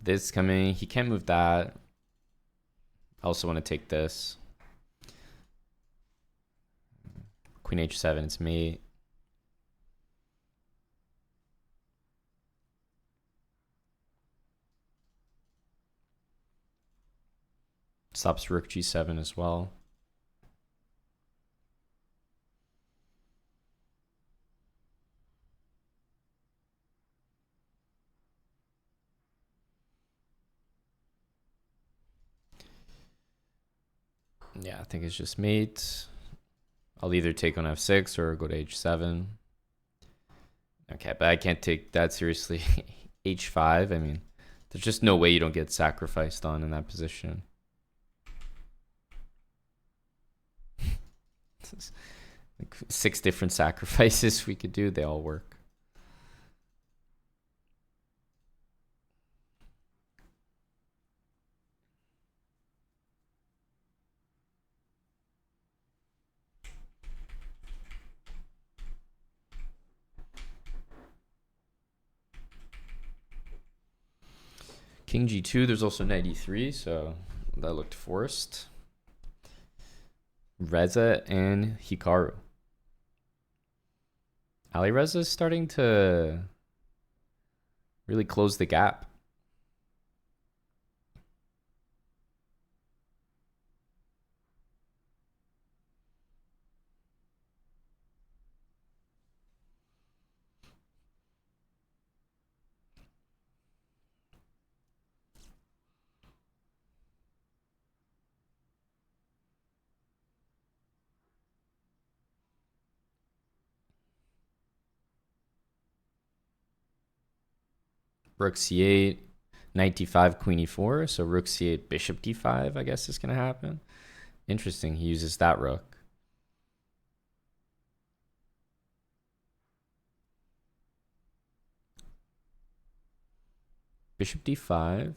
this coming. He can't move that. I also want to take this. Queen h7, it's mate. Stops rook g7 as well. Yeah, I think it's just mate. I'll either take on f6 or go to h7. Okay, but I can't take that seriously. h5, I mean, there's just no way you don't get sacrificed on in that position. Like 6 different sacrifices we could do, they all work. King g2, there's also knight e3, so that looked forced. Reza and Hikaru. Ali Reza is starting to really close the gap. Rook c8, knight d5, queen e4. So rook c8, bishop d5, I guess is going to happen. Interesting. He uses that rook. Bishop d5.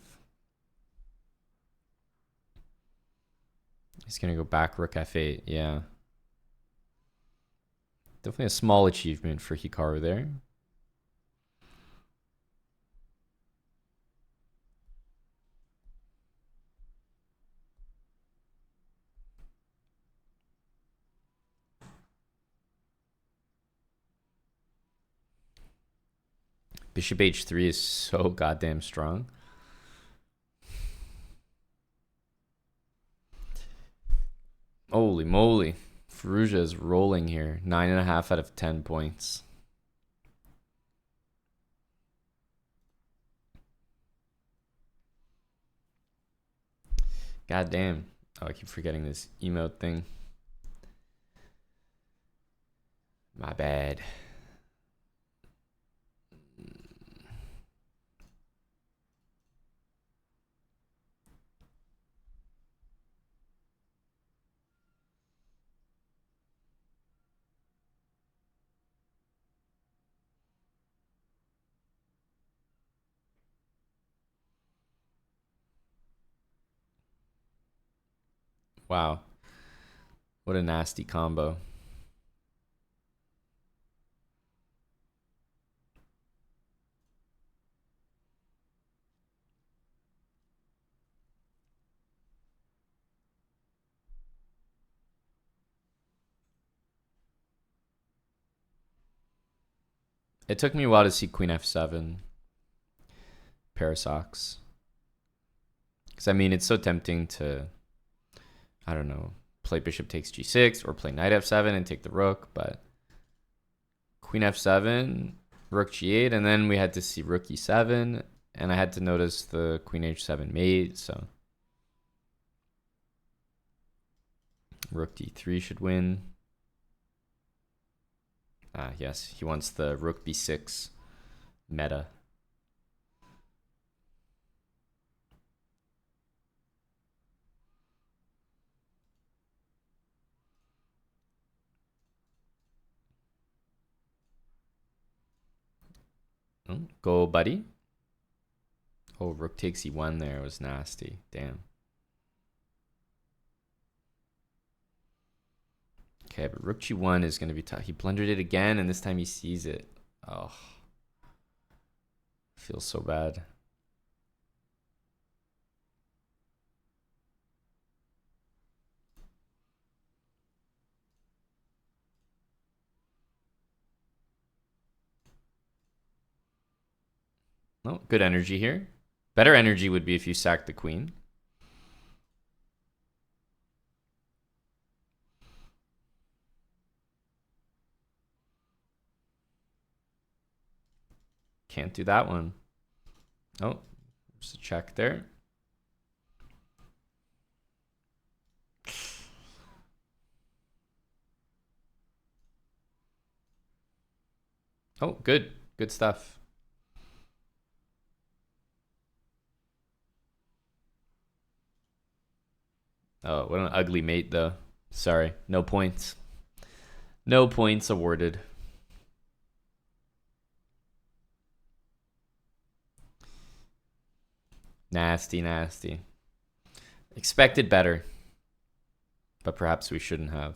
He's going to go back rook f8. Yeah. Definitely a small achievement for Hikaru there. Bishop h3 is so goddamn strong. Holy moly. Firouzja is rolling here. 9.5 out of 10 points. God damn. Oh, I keep forgetting this emote thing. My bad. Wow. What a nasty combo. It took me a while to see queen f7. Parasox. Because, I mean, it's so tempting to, I don't know, play bishop takes g6 or play knight f7 and take the rook, but queen f7, rook g8, and then we had to see rook e7, and I had to notice the queen h7 mate, so rook d3 should win. Ah, yes, he wants the rook b6 meta. Go, buddy. Oh, rook takes e1 there was nasty. Damn. Okay, but rook g1 is going to be tough. He blundered it again, and this time he sees it. Oh. Feels so bad. Oh, good energy here. Better energy would be if you sacked the queen. Can't do that one. Oh, there's a check there. Oh, good. Good stuff. Oh, what an ugly mate, though. Sorry, no points. No points awarded. Nasty, nasty. Expected better, but perhaps we shouldn't have.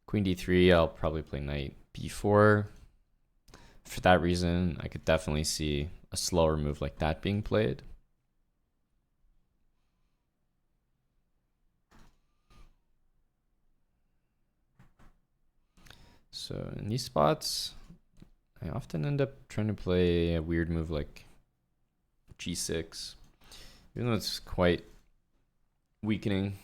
Queen d3, I'll probably play knight b4. For that reason, I could definitely see a slower move like that being played. So in these spots, I often end up trying to play a weird move like g6, even though it's quite weakening.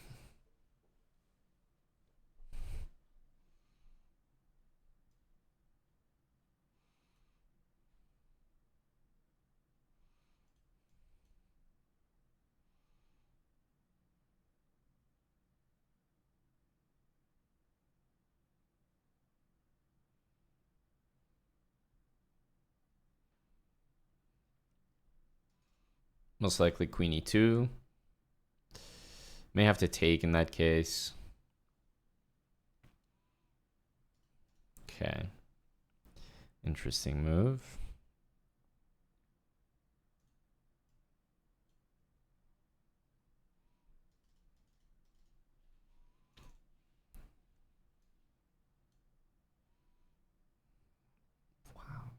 Most likely queen e2. May have to take in that case. Okay. Interesting move. Wow.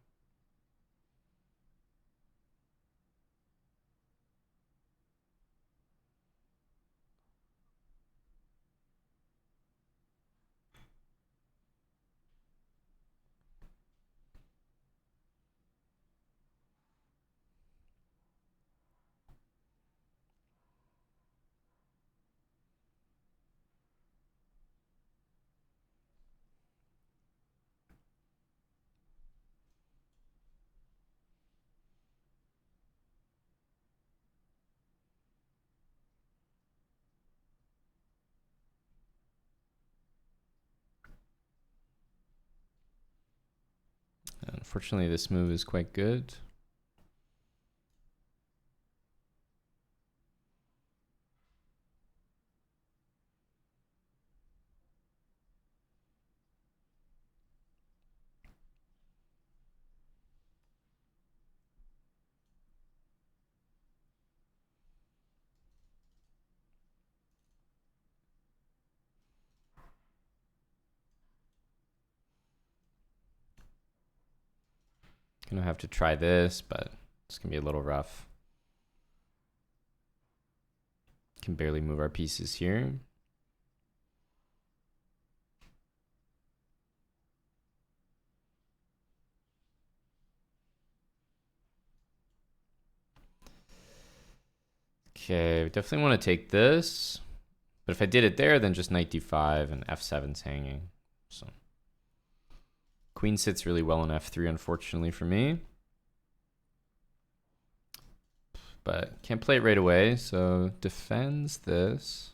Unfortunately, this move is quite good. Gonna have to try this, but it's gonna be a little rough. Can barely move our pieces here. Okay, we definitely want to take this. But if I did it there, then just knight d5 and f7's hanging. So queen sits really well on f3, unfortunately for me. but can't play it right away. So defends this.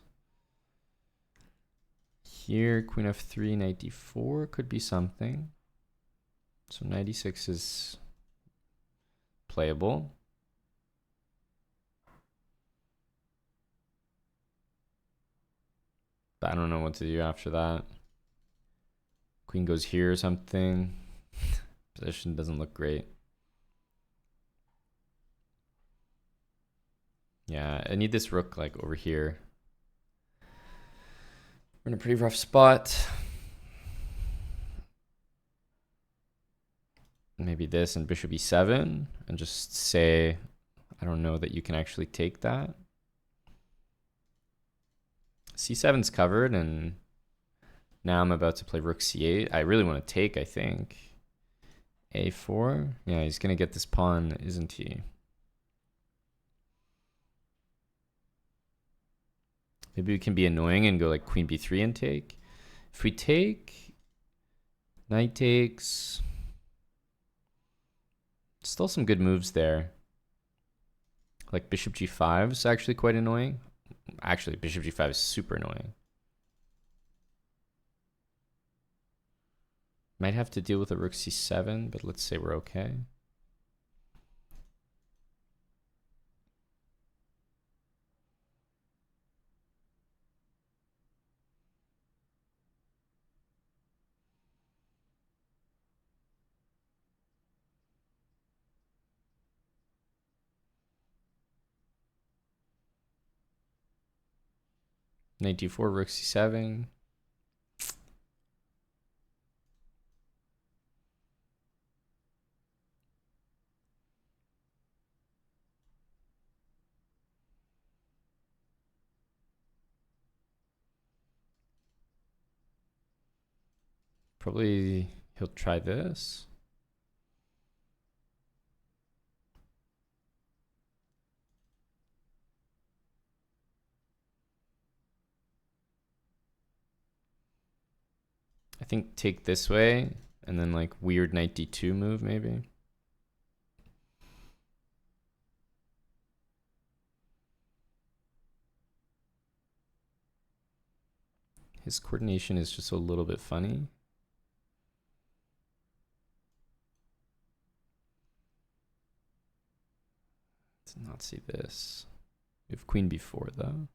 Here, queen f3, knight d4 could be something. So knight e6 is playable. But I don't know what to do after that. Queen goes here or something. Position doesn't look great. Yeah, I need this rook like over here. We're in a pretty rough spot. Maybe this and bishop e7 and just say, I don't know that you can actually take that. c7's covered, and now I'm about to play rook c8. I really want to take, I think. a4. Yeah, he's going to get this pawn, isn't he? Maybe we can be annoying and go like queen b3 and take. If we take, knight takes. Still some good moves there. Like bishop g5 is actually quite annoying. Actually, bishop g5 is super annoying. Might have to deal with a rook c7, but let's say we're okay. Knight d4, rook c7. Probably he'll try this. I think take this way and then like weird knight d2 move maybe. His coordination is just a little bit funny. Let's not see this. We have queen b4 though.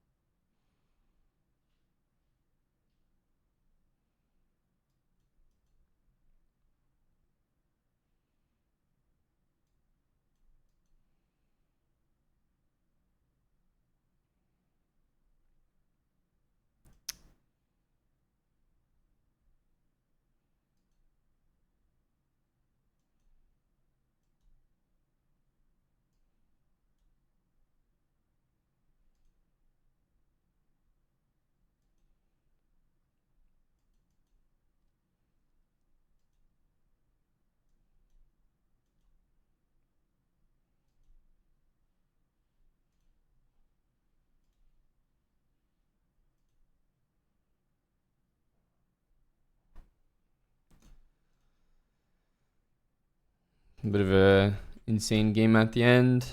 A bit of a insane game at the end.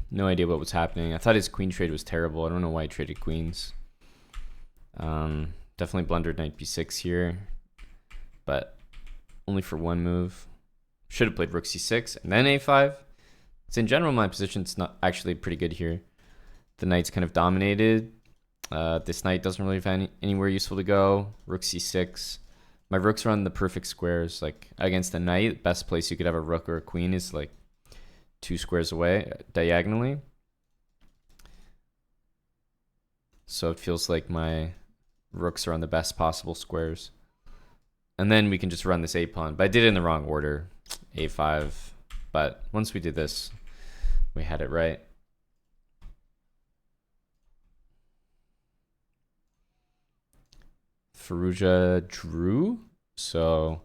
No idea what was happening. I thought his queen trade was terrible. I don't know why he traded queens. Definitely blundered knight b6 here, but only for one move. Should have played rook c6 and then a5. So in general, my position's not actually pretty good here. The knight's kind of dominated. This knight doesn't really have anywhere useful to go. Rook c6. My rooks are on the perfect squares. Like against a knight, best place you could have a rook or a queen is like 2 squares away diagonally. So it feels like my rooks are on the best possible squares. And then we can just run this a pawn. But I did it in the wrong order. a5. But once we did this, we had it right. Faruja drew. So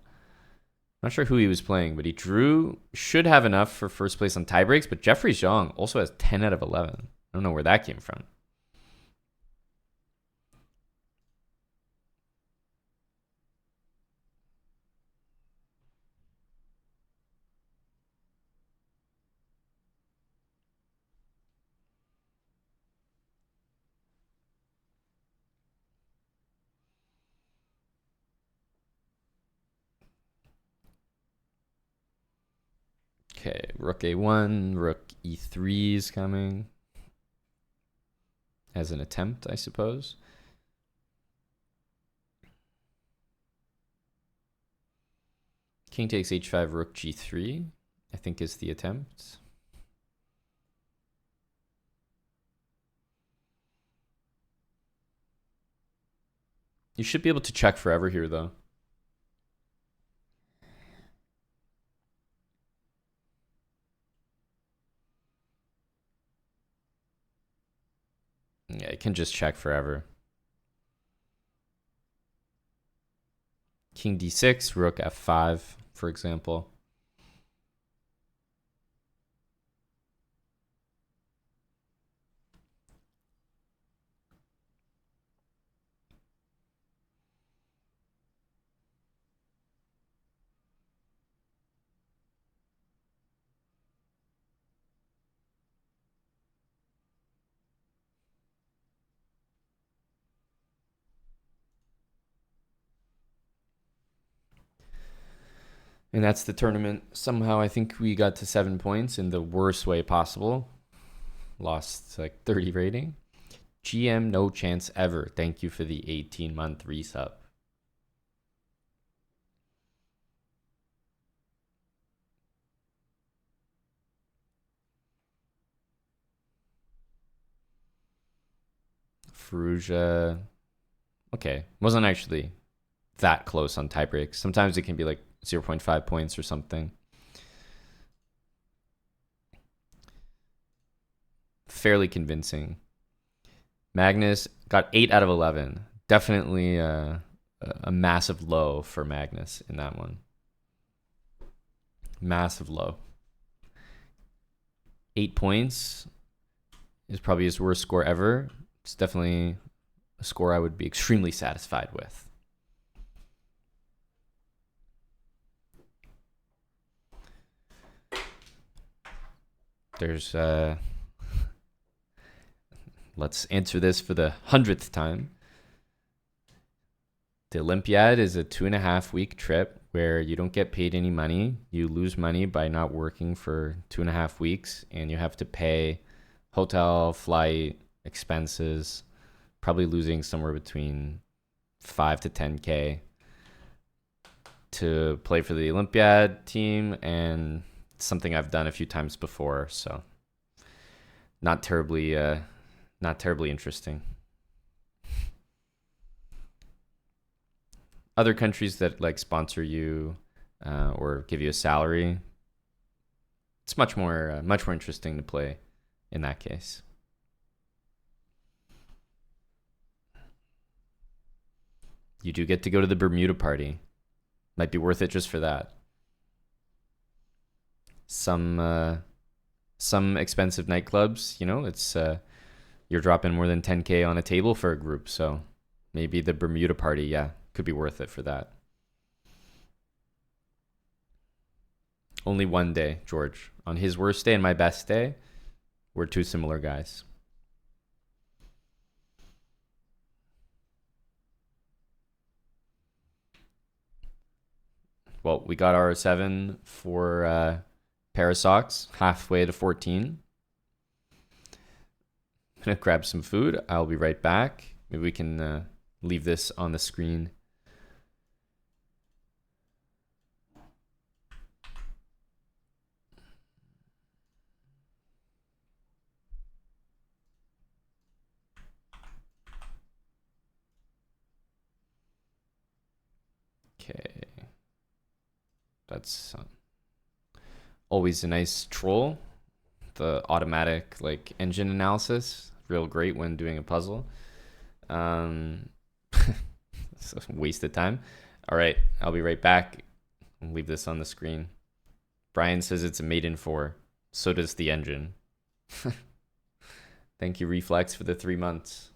not sure who he was playing, but he drew. Should have enough for first place on tie breaks. But Jeffrey Zhang also has 10 out of 11. I don't know where that came from. Okay, rook a1, rook e3 is coming. As an attempt, I suppose. King takes h5, rook g3, I think is the attempt. You should be able to check forever here, though. Yeah, it can just check forever. King d6, rook f5, for example. And that's the tournament. Somehow I think we got to 7 points in the worst way possible. Lost like 30 rating. GM, no chance ever. Thank you for the 18-month resub. Faruja. Okay. Wasn't actually that close on tiebreaks. Sometimes it can be like 0.5 points or something. Fairly convincing. Magnus got 8 out of 11. Definitely a massive low for Magnus in that one. Massive low. 8 points is probably his worst score ever. It's definitely a score I would be extremely satisfied with. There's let's answer this for the 100th time. The Olympiad is a 2.5 week trip where you don't get paid any money. You lose money by not working for 2.5 weeks, and you have to pay hotel, flight, expenses, probably losing somewhere between 5 to 10K to play for the Olympiad team, and something I've done a few times before, so not terribly interesting. Other countries that like sponsor you or give you a salary, it's much more interesting to play in that case. You do get to go to the Bermuda party. Might be worth it just for that. Some expensive nightclubs, you know, it's you're dropping more than 10K on a table for a group, so maybe the Bermuda party, yeah, could be worth it for that. Only one day, George. On his worst day and my best day, we're two similar guys. Well, we got our 7 for Parasox, halfway to 14. I'm gonna grab some food. I'll be right back. Maybe we can leave this on the screen. Okay. That's always a nice troll. The automatic like engine analysis, real great when doing a puzzle. So wasted time. All right, I'll be right back. I'll leave this on the screen. Brian says it's a maiden 4. So does the engine. Thank you, Reflex, for the 3 months.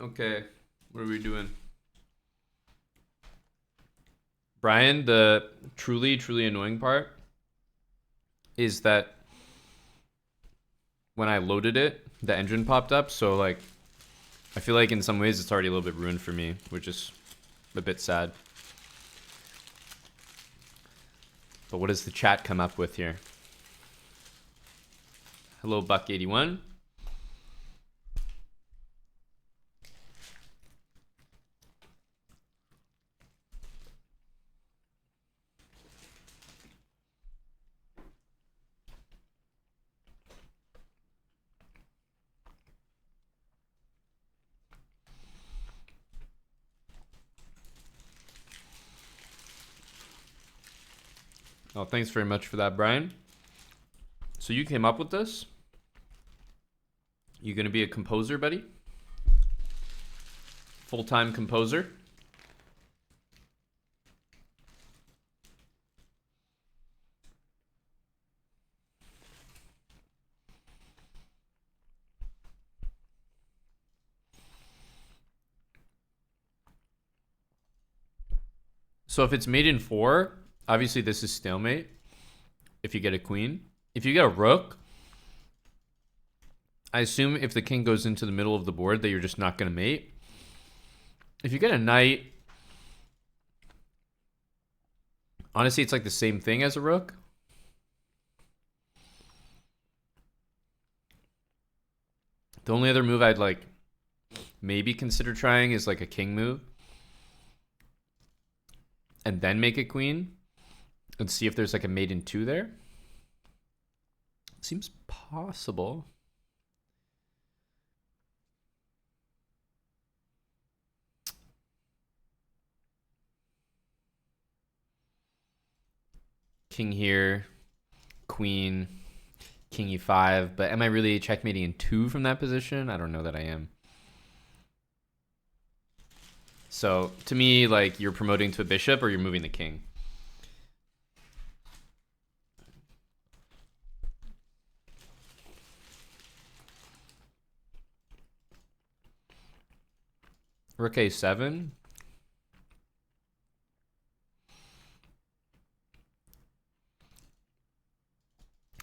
Okay, what are we doing? Brian, the truly, truly annoying part is that when I loaded it, the engine popped up. So, like, I feel like in some ways it's already a little bit ruined for me, which is a bit sad. But what does the chat come up with here? Hello, Buck81. Oh, thanks very much for that, Brian. So you came up with this? You gonna be a composer, buddy? Full-time composer? So if it's mate in 4, obviously this is stalemate. If you get a queen. If you get a rook, I assume if the king goes into the middle of the board that you're just not going to mate. If you get a knight, honestly, it's like the same thing as a rook. The only other move I'd like maybe consider trying is like a king move. And then make a queen. And see if there's like a mate in 2 there. Seems possible. King here, queen, king e5. But am I really checkmating in 2 from that position? I don't know that I am. So to me, like, you're promoting to a bishop or you're moving the king. Rook a7.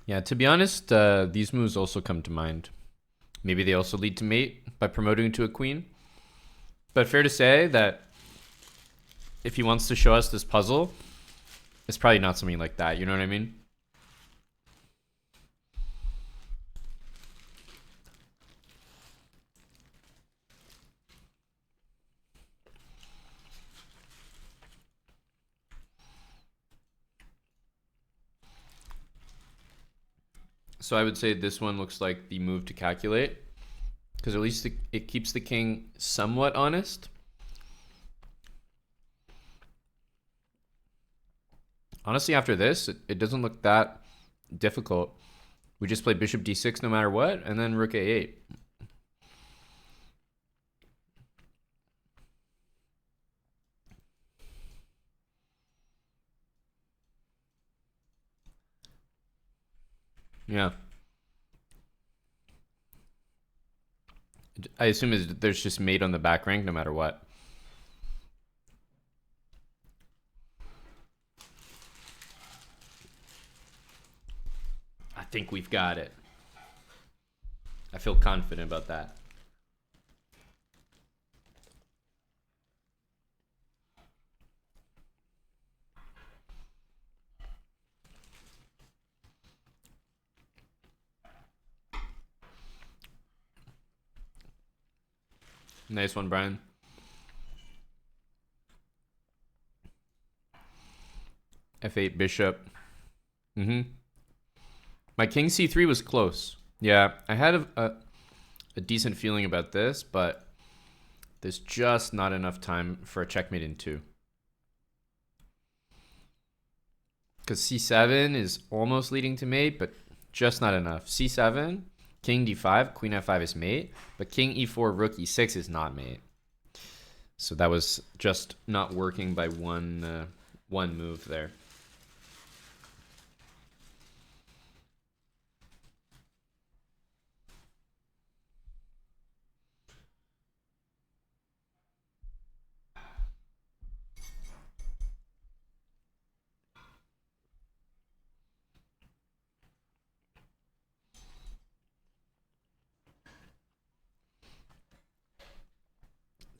Yeah, to be honest, these moves also come to mind. Maybe they also lead to mate by promoting to a queen. But fair to say that if he wants to show us this puzzle, it's probably not something like that. You know what I mean? So I would say this one looks like the move to calculate, because at least it keeps the king somewhat honest. Honestly, after this, it doesn't look that difficult. We just play bishop d6 no matter what, and then rook a8. Yeah. I assume there's just mate on the back rank no matter what. I think we've got it. I feel confident about that. Nice one, Brian. F8 bishop. My king c3 was close. Yeah, I had a decent feeling about this, but there's just not enough time for a checkmate in 2. Because c7 is almost leading to mate, but just not enough. c7, king d5, queen f5 is mate, but king e4, rook e6 is not mate. So that was just not working by one move there.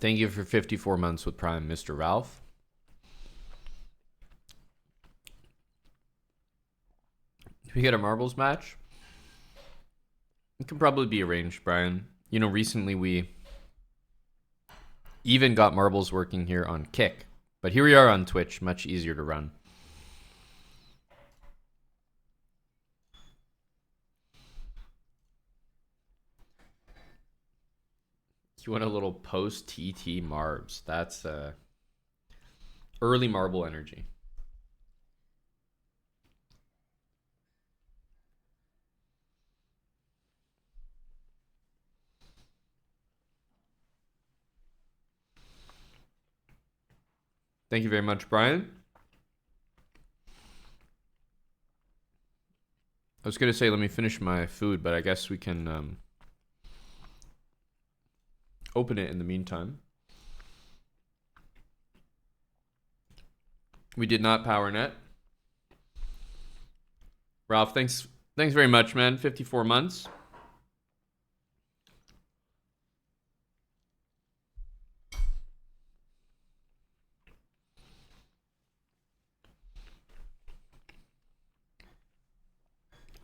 Thank you for 54 months with Prime, Mr. Ralph. If we get a marbles match, it can probably be arranged, Brian. You know, recently we even got marbles working here on Kick. But here we are on Twitch, much easier to run. You want a little post-TT Marbs. That's early marble energy. Thank you very much, Brian. I was going to say, let me finish my food, but I guess we can open it in the meantime. We did not power net. Ralph, thanks very much, man. 54 months.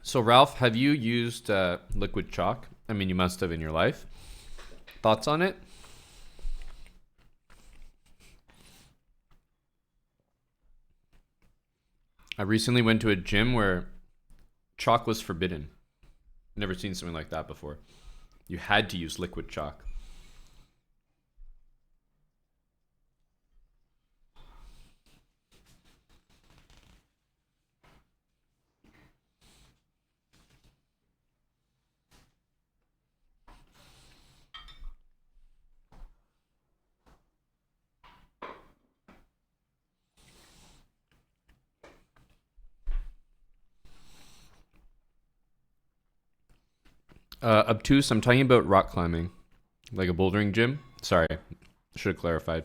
So, Ralph, have you used liquid chalk? I mean, you must have in your life. Thoughts on it? I recently went to a gym where chalk was forbidden. Never seen something like that before. You had to use liquid chalk. Obtuse, I'm talking about rock climbing, like a bouldering gym. Sorry, should have clarified.